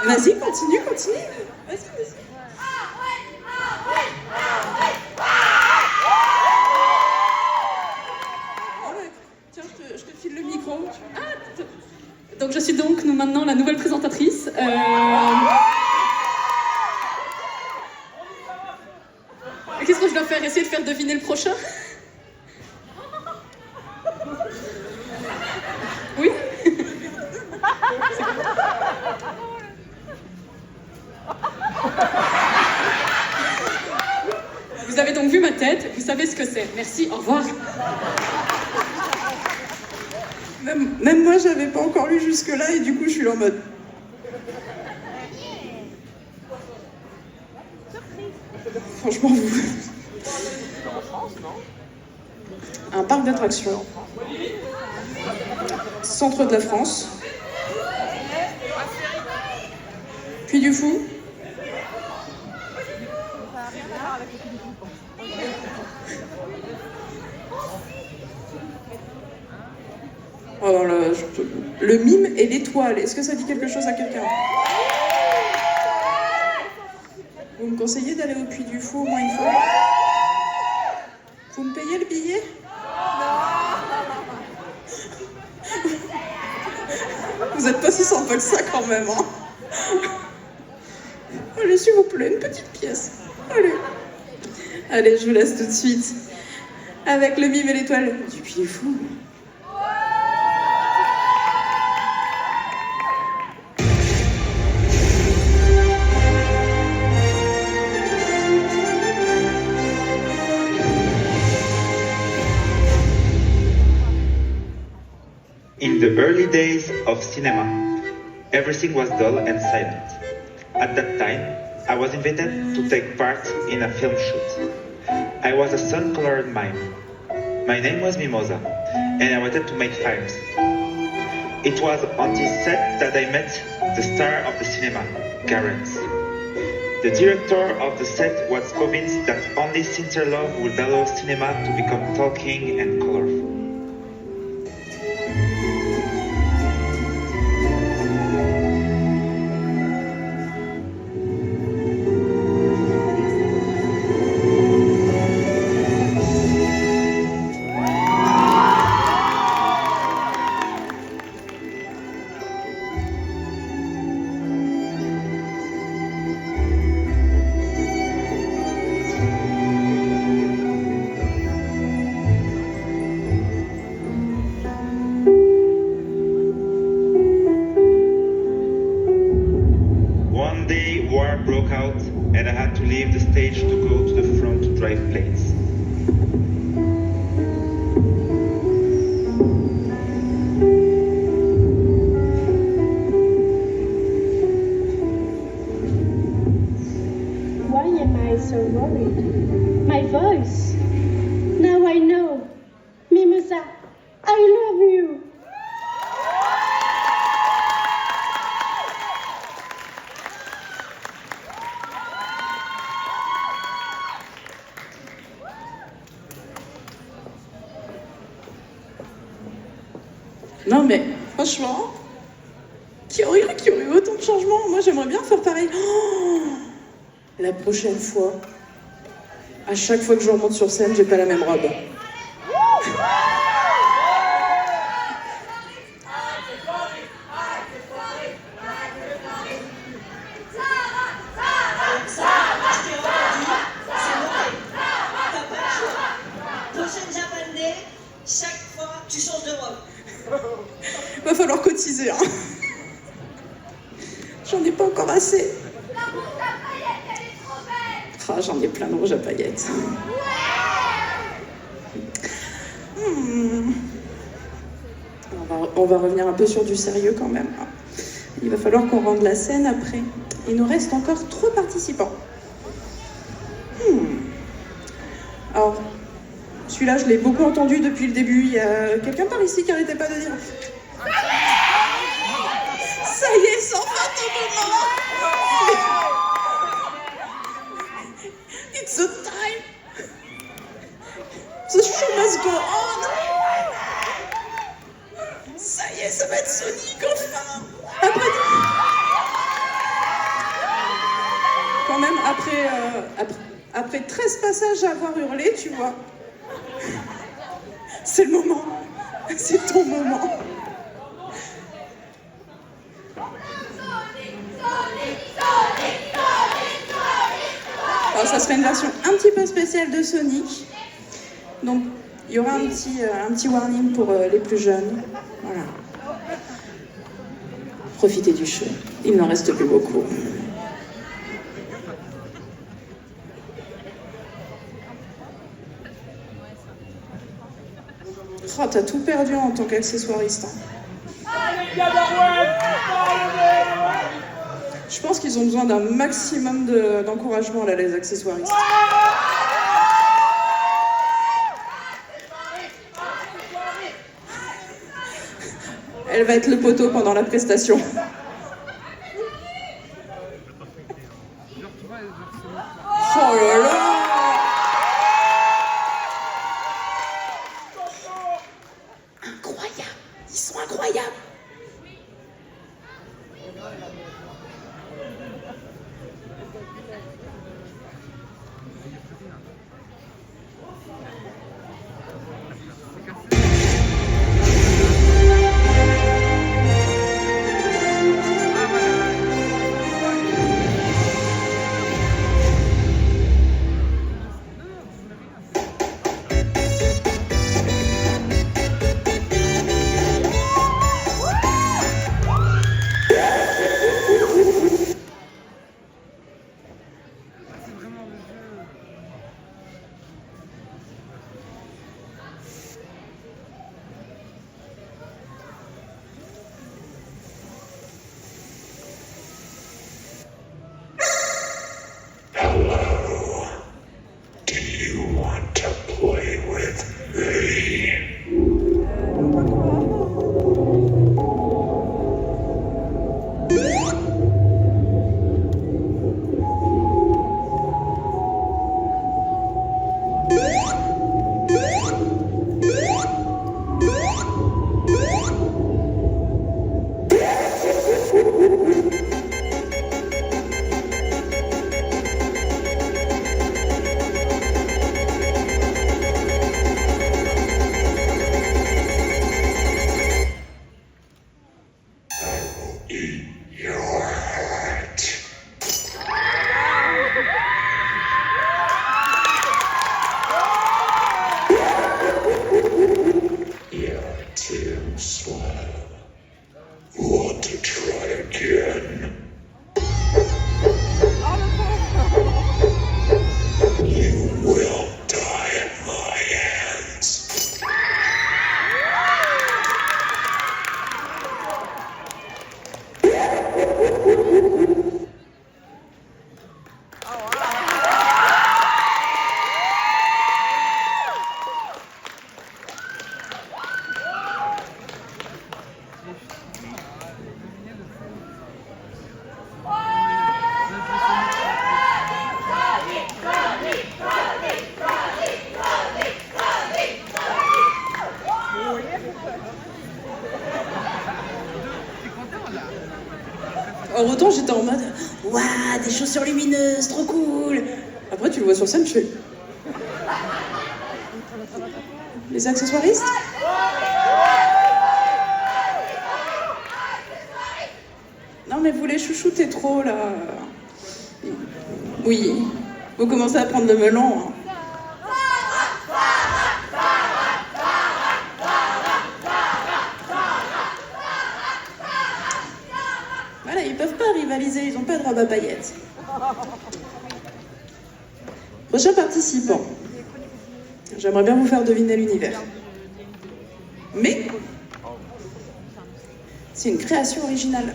Vas-y, continue, continue. Vas-y, vas-y. Oh ouais. Tiens, je te file le micro. Donc je suis donc maintenant la nouvelle présentatrice. Qu'est-ce que je dois faire? Essayer de faire deviner le prochain? Oui. Vous avez donc vu ma tête, vous savez ce que c'est. Merci, au revoir. Même moi, j'avais pas encore lu jusque-là et du coup, je suis là en mode... Franchement, vous... un parc d'attractions, centre de la France, Puy du Fou, alors le mime et l'étoile, est-ce que ça dit quelque chose à quelqu'un? Vous me conseillez d'aller au Puy du Fou au moins une fois? Vous me payez le billet? Vous n'êtes pas si sympa que ça quand même, hein? Allez, s'il vous plaît, une petite pièce. Allez. Allez, je vous laisse tout de suite avec le mime et l'étoile du Puy du Fou. In the early days of cinema, everything was dull and silent. At that time, I was invited to take part in a film shoot. I was a sun-colored mime. My name was Mimosa, and I wanted to make films. It was on this set that I met the star of the cinema, Gareth. The director of the set was convinced that only sincere love would allow cinema to become talking and colorful. Broke out and I had to leave the stage to go to the front to drive planes. Why am I so worried? My voice. Now I know. Mimosa, I love you. Non mais, franchement, qui aurait eu autant de changements? Moi j'aimerais bien faire pareil. Oh, la prochaine fois, à chaque fois que je remonte sur scène, j'ai pas la même robe. Chaque fois, tu changes de robe. Va falloir cotiser, hein. J'en ai pas encore assez. Ah, j'en ai plein de rouge à paillettes. On va revenir un peu sur du sérieux quand même. Il va falloir qu'on rende la scène après. Il nous reste encore 3 participants. Alors, celui-là, je l'ai beaucoup entendu depuis le début. Il y a quelqu'un par ici qui n'arrêtait pas de dire... Ça y est, c'est enfin ton moment. It's the time. The show must go on. Ça y est, ça va être Sonic, enfin. Quand même, après 13 passages à avoir hurlé, tu vois. C'est le moment. C'est ton moment. Alors, ça serait une version un petit peu spéciale de Sonic. Donc, il y aura un petit warning pour les plus jeunes. Voilà. Profitez du show. Il n'en reste plus beaucoup. Oh, t'as tout perdu en tant qu'accessoiriste. Hein. Je pense qu'ils ont besoin d'un maximum d'encouragement là, les accessoiristes. Elle va être le poteau pendant la prestation. Oh là là! Incroyable! Ils sont incroyables! Alors autant j'étais en mode waouh, des chaussures lumineuses, trop cool. Après tu le vois sur scène, je fais les accessoiristes. Non mais vous les chouchoutez trop là. Oui, vous commencez à prendre le melon. Hein. Voilà, ils peuvent pas rivaliser, ils ont pas de robe à paillettes. Prochain participant. J'aimerais bien vous faire deviner l'univers. Mais c'est une création originale.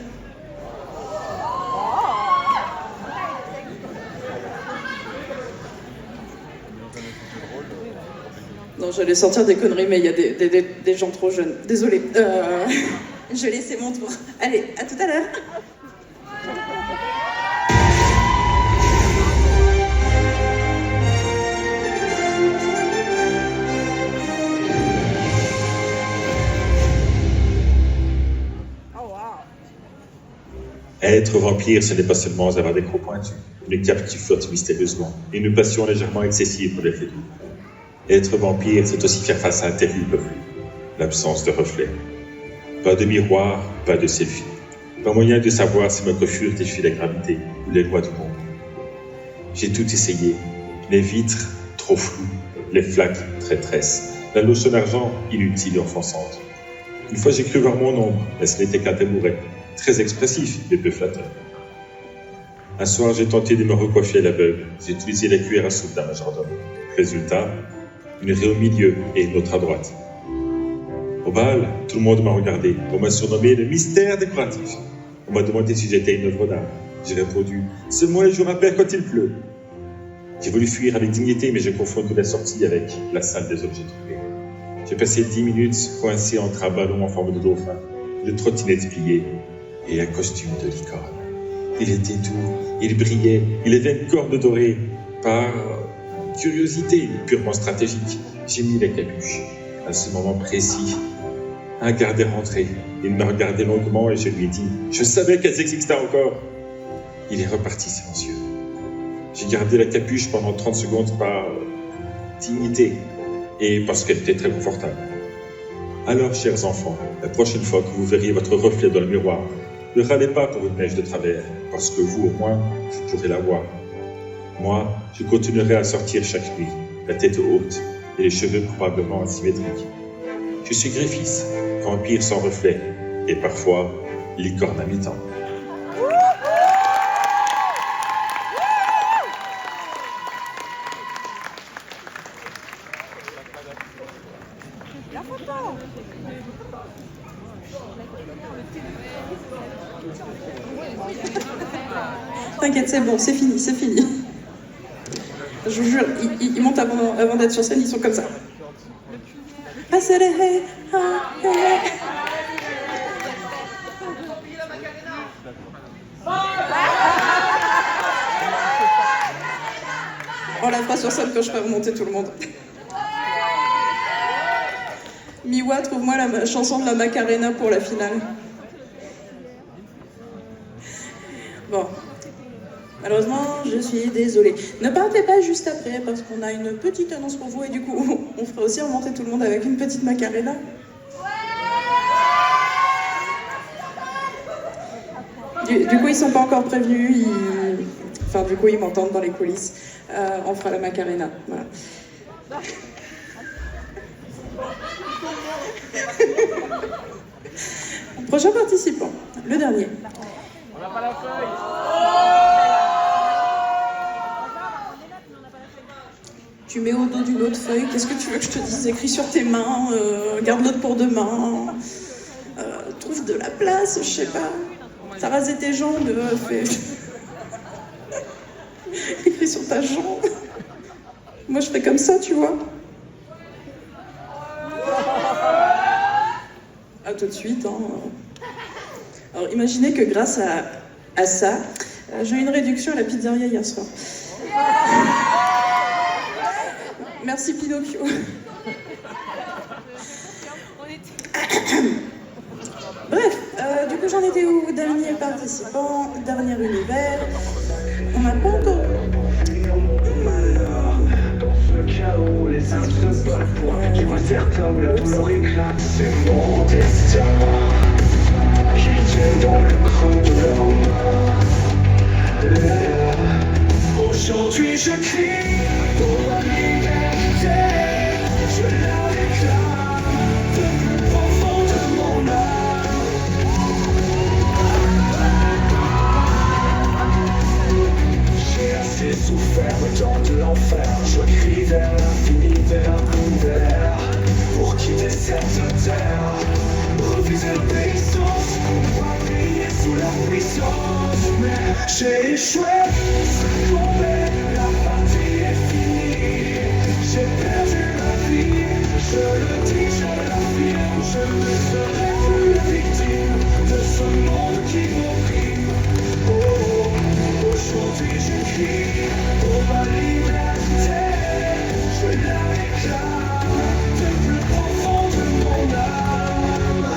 Non, j'allais sortir des conneries, mais il y a des gens trop jeunes. Désolée. Je laissais mon tour. Allez, à tout à l'heure. Être vampire, ce n'est pas seulement avoir des crocs pointus, une cape qui flotte mystérieusement, et une passion légèrement excessive pour les faits doux. Être vampire, c'est aussi faire face à un terrible flou, l'absence de reflet. Pas de miroir, pas de selfie. Pas moyen de savoir si ma coiffure défie la gravité ou les lois du monde. J'ai tout essayé. Les vitres, trop floues. Les flaques, traîtresses. La lotion d'argent, inutile et offensante. Une fois, j'ai cru voir mon ombre, mais ce n'était qu'un tabouret. Très expressif, mais peu flatteur. Un soir, j'ai tenté de me recoiffer à l'aveugle. J'ai utilisé la cuillère à soupe d'un majordome. Résultat, une raie au milieu et une autre à droite. Au bal, tout le monde m'a regardé. On m'a surnommé le mystère décoratif. On m'a demandé si j'étais une œuvre d'art. J'ai répondu, c'est moi et je rappelle quand il pleut. J'ai voulu fuir avec dignité, mais j'ai confondu la sortie avec la salle des objets trouvés. J'ai passé 10 minutes coincé entre un ballon en forme de dauphin une trottinette pliée et un costume de licorne. Il était doux, il brillait, il avait une corne dorée. Par curiosité purement stratégique, j'ai mis la capuche. À ce moment précis, un garde est rentré. Il m'a regardé longuement et je lui ai dit « Je savais qu'elles existaient encore !» Il est reparti silencieux. J'ai gardé la capuche pendant 30 secondes par dignité et parce qu'elle était très confortable. Alors, chers enfants, la prochaine fois que vous verriez votre reflet dans le miroir, ne râlez pas pour une mèche de travers, parce que vous, au moins, vous pourrez la voir. Moi, je continuerai à sortir chaque nuit, la tête haute et les cheveux probablement asymétriques. Je suis Griffiths, vampire sans reflet, et parfois licorne à mi-temps. T'inquiète, c'est bon, c'est fini, c'est fini. Je vous jure, ils montent avant d'être sur scène, ils sont comme ça. On la fera sur scène quand je ferai remonter tout le monde. Miwa, trouve-moi la chanson de la Macarena pour la finale. Bon. Malheureusement, je suis désolée. Ne partez pas juste après, parce qu'on a une petite annonce pour vous, et du coup, on fera aussi remonter tout le monde avec une petite Macarena. Du coup, ils sont pas encore prévenus, enfin, du coup, ils m'entendent dans les coulisses. On fera la Macarena, voilà. Prochain participant, le dernier. On n'a pas la feuille. Tu mets au dos d'une autre feuille, qu'est-ce que tu veux que je te dise? Écris sur tes mains, garde l'autre pour demain, trouve de la place, je sais pas. T'as rasé tes jambes, fais... Écris sur ta jambe. Moi je fais comme ça, tu vois. À tout de suite. Hein. Alors imaginez que grâce à ça, j'ai eu une réduction à la pizzeria hier soir. Merci Pinocchio. Bref, du coup j'en étais au dernier participant, dernier univers. On n'a pas encore... Chaos, les âmes se battent pour qui voit certains la douleur éclate, c'est mon destin qui tient dans le creux de leur main. Aujourd'hui je crie pour la liberté, je la réclame de plus profond de mon âme. J'ai assez souffert dans de l'enfer, je crie vers l'infini, vers l'univers, pour quitter cette terre, refuser l'obéissance, pouvoir briller sous la puissance. Mais j'ai échoué, c'est tombé, la partie est finie, j'ai perdu ma vie, je le dis, je l'affirme, je ne serai plus victime de ce monde qui m'opprime. Oh, aujourd'hui je crie pour ma liberté, je la réclame de plus profond de mon âme.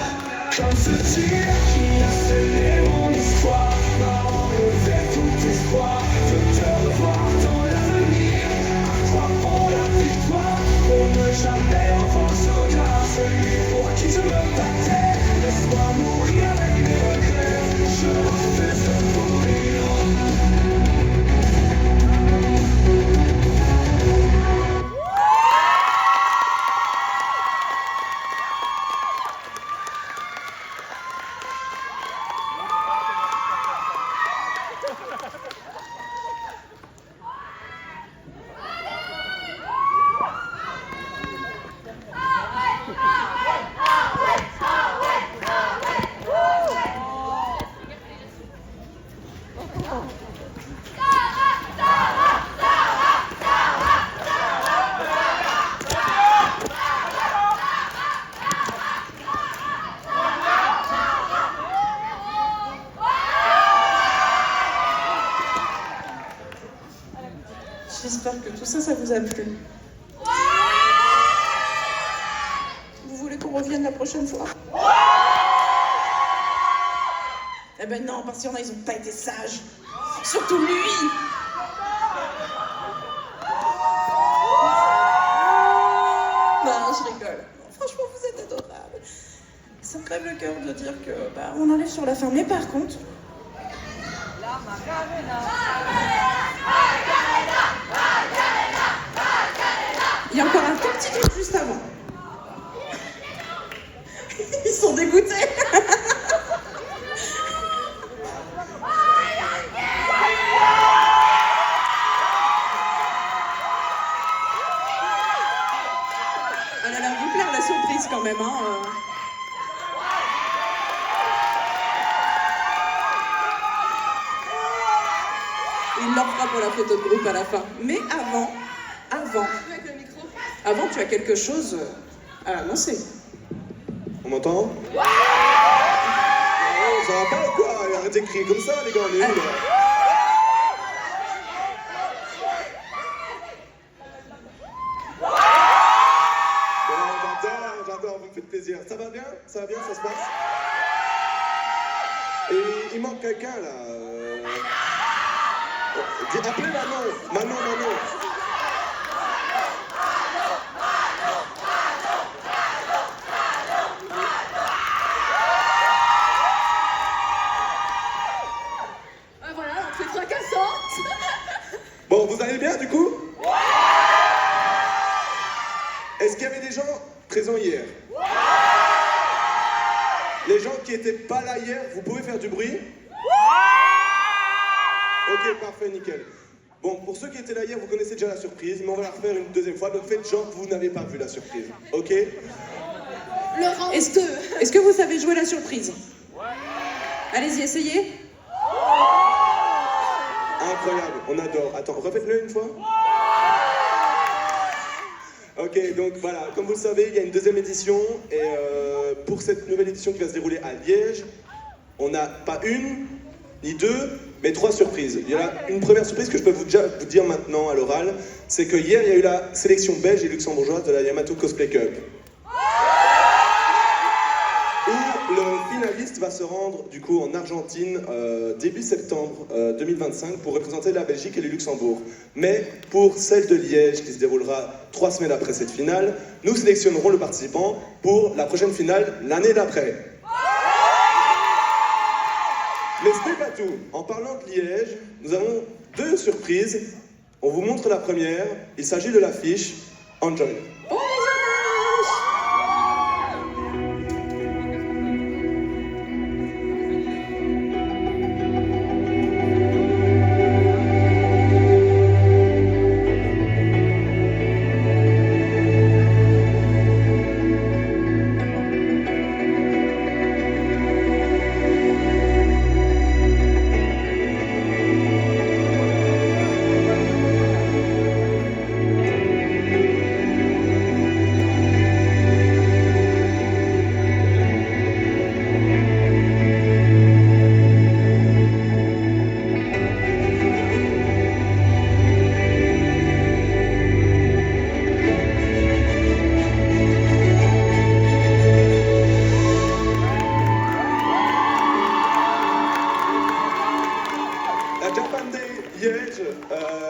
Comme ce tir qui a scellé mon histoire, m'a enlevé tout espoir de te revoir dans l'avenir. À quoi bon la victoire, pour ne jamais revoir ce gars, celui pour qui je me battais. Laisse-moi mourir avec mes regrets, je refuse de mourir. vous a plu? Vous voulez qu'on revienne la prochaine fois? Eh ben non, parce qu'il y en a, ils ont pas été sages. Surtout lui. Non, je rigole. Franchement, vous êtes adorables. Ça me crève le cœur de dire que on arrive sur la fin. Mais par contre, il y a encore un tout petit truc juste avant. Ils sont dégoûtés. Elle a l'air de vous plaire la surprise quand même, hein. Il leur fera pour la photo de groupe à la fin. Mais avant, tu as quelque chose à annoncer. On m'entend? Ça va pas ou quoi? Arrêtez de crier comme ça, les gars, on est où là? J'adore, vous me faites plaisir. Ça va bien? Ça va bien, ça se passe? Et il manque quelqu'un là. Appelez Manon. Voilà, on fait fracassante. Bon, vous allez bien du coup? Est-ce qu'il y avait des gens présents hier? Les gens qui étaient pas là hier, vous pouvez faire du bruit? Ok, parfait, nickel. Bon, pour ceux qui étaient là hier, vous connaissez déjà la surprise, mais on va la refaire une deuxième fois, donc faites genre que vous n'avez pas vu la surprise, ok? Laurent, est-ce que vous savez jouer la surprise? Allez-y, essayez. Incroyable, on adore. Attends, répète-le une fois. Ok, donc voilà, comme vous le savez, il y a une deuxième édition, et pour cette nouvelle édition qui va se dérouler à Liège, on n'a pas une, ni deux, mais 3 surprises. Il y a une première surprise que je peux vous dire maintenant à l'oral, c'est que hier, il y a eu la sélection belge et luxembourgeoise de la Yamato Cosplay Cup. Où le finaliste va se rendre du coup en Argentine début septembre 2025 pour représenter la Belgique et le Luxembourg. Mais pour celle de Liège qui se déroulera 3 semaines après cette finale, nous sélectionnerons le participant pour la prochaine finale l'année d'après. Mais ce n'est pas tout. En parlant de Liège, nous avons 2 surprises. On vous montre la première. Il s'agit de l'affiche Enjoy.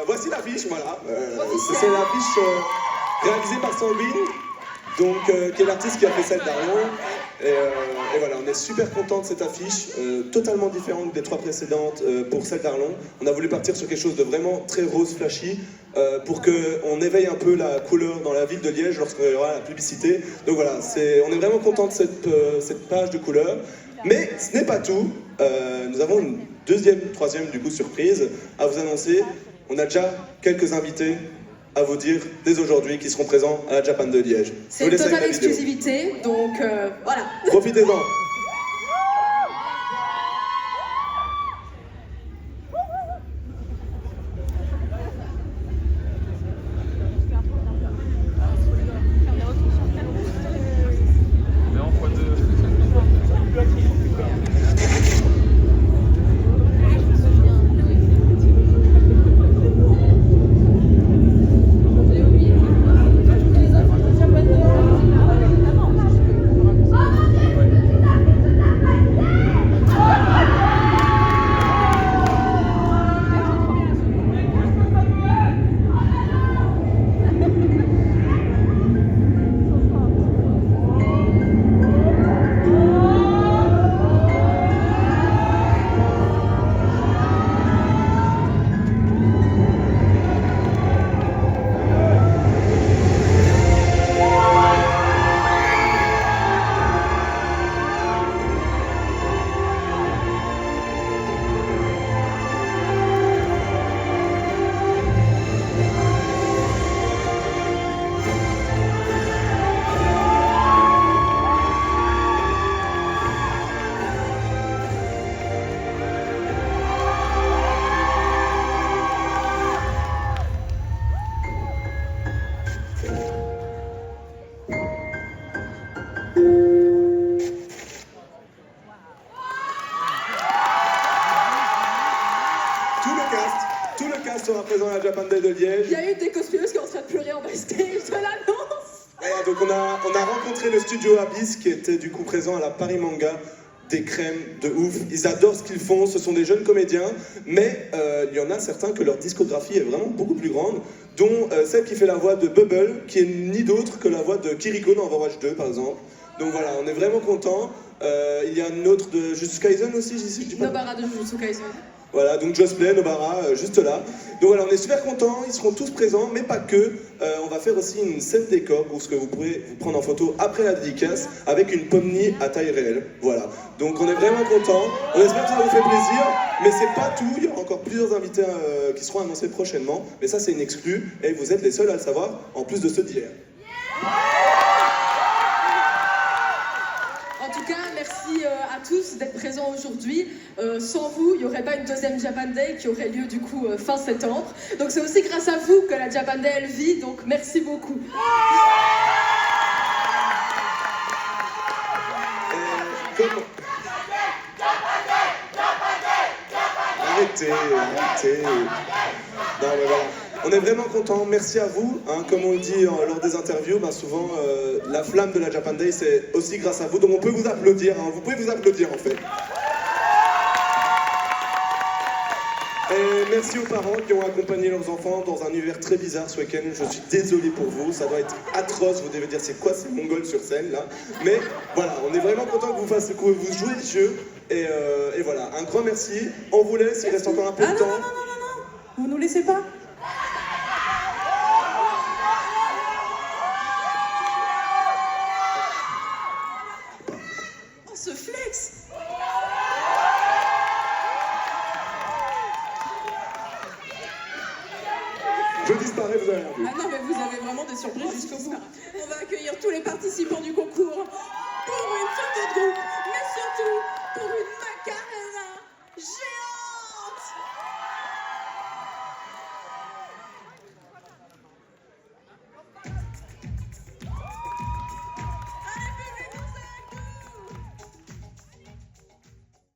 Voici l'affiche, voilà. C'est l'affiche réalisée par Sandrine, donc, qui est l'artiste qui a fait celle d'Arlon. Et voilà, on est super content de cette affiche, totalement différente des 3 précédentes pour celle d'Arlon. On a voulu partir sur quelque chose de vraiment très rose flashy pour qu'on éveille un peu la couleur dans la ville de Liège lorsqu'il y aura la publicité. Donc voilà, on est vraiment content de cette page de couleurs. Mais ce n'est pas tout. Nous avons une deuxième, troisième du coup surprise à vous annoncer. On a déjà quelques invités à vous dire dès aujourd'hui qui seront présents à la Japan de Liège. C'est une totale exclusivité, donc voilà. Profitez-en. donc on a rencontré le studio Abyss qui était du coup présent à la Paris Manga. Des crèmes de ouf, ils adorent ce qu'ils font, ce sont des jeunes comédiens, mais il y en a certains que leur discographie est vraiment beaucoup plus grande, dont celle qui fait la voix de Bubble, qui est ni d'autre que la voix de Kiriko dans Overwatch 2 par exemple. Donc voilà, on est vraiment contents. Il y a une autre de Jujutsu Kaisen aussi, je dis pas. Nobara de Jujutsu Kaisen. Voilà, donc Josplay, Nobara, juste là. Donc voilà, on est super contents, ils seront tous présents, mais pas que. On va faire aussi une scène décor pour ce que vous pourrez vous prendre en photo après la dédicace avec une Pomni à taille réelle. Voilà, donc on est vraiment contents. On espère que ça vous fait plaisir, mais c'est pas tout. Il y aura encore plusieurs invités qui seront annoncés prochainement, mais ça c'est une exclue et vous êtes les seuls à le savoir, en plus de ceux d'hier. En tout cas, merci à tous d'être présents aujourd'hui. Sans vous, il n'y aurait pas une deuxième Japan Day qui aurait lieu du coup fin septembre. Donc c'est aussi grâce à vous que la Japan Day elle vit, donc merci beaucoup. Arrêtez. Non mais voilà. On est vraiment contents, merci à vous. Hein, comme on le dit lors des interviews, souvent la flamme de la Japan Day c'est aussi grâce à vous. Donc on peut vous applaudir, hein, vous pouvez vous applaudir en fait. Et merci aux parents qui ont accompagné leurs enfants dans un univers très bizarre ce week-end. Je suis désolé pour vous, ça doit être atroce. Vous devez dire c'est quoi ces mongols sur scène là. Mais voilà, on est vraiment content que vous jouez le jeu. Et voilà, un grand merci. On vous laisse, il reste encore un peu de temps. Non, vous nous laissez pas. Oh, ce flex. Je disparais, vous avez rien vu. Ah non, mais vous avez vraiment des surprises jusqu'au bout. On va accueillir tous les participants du concours pour une photo de groupe, mais surtout pour une Macarena géante.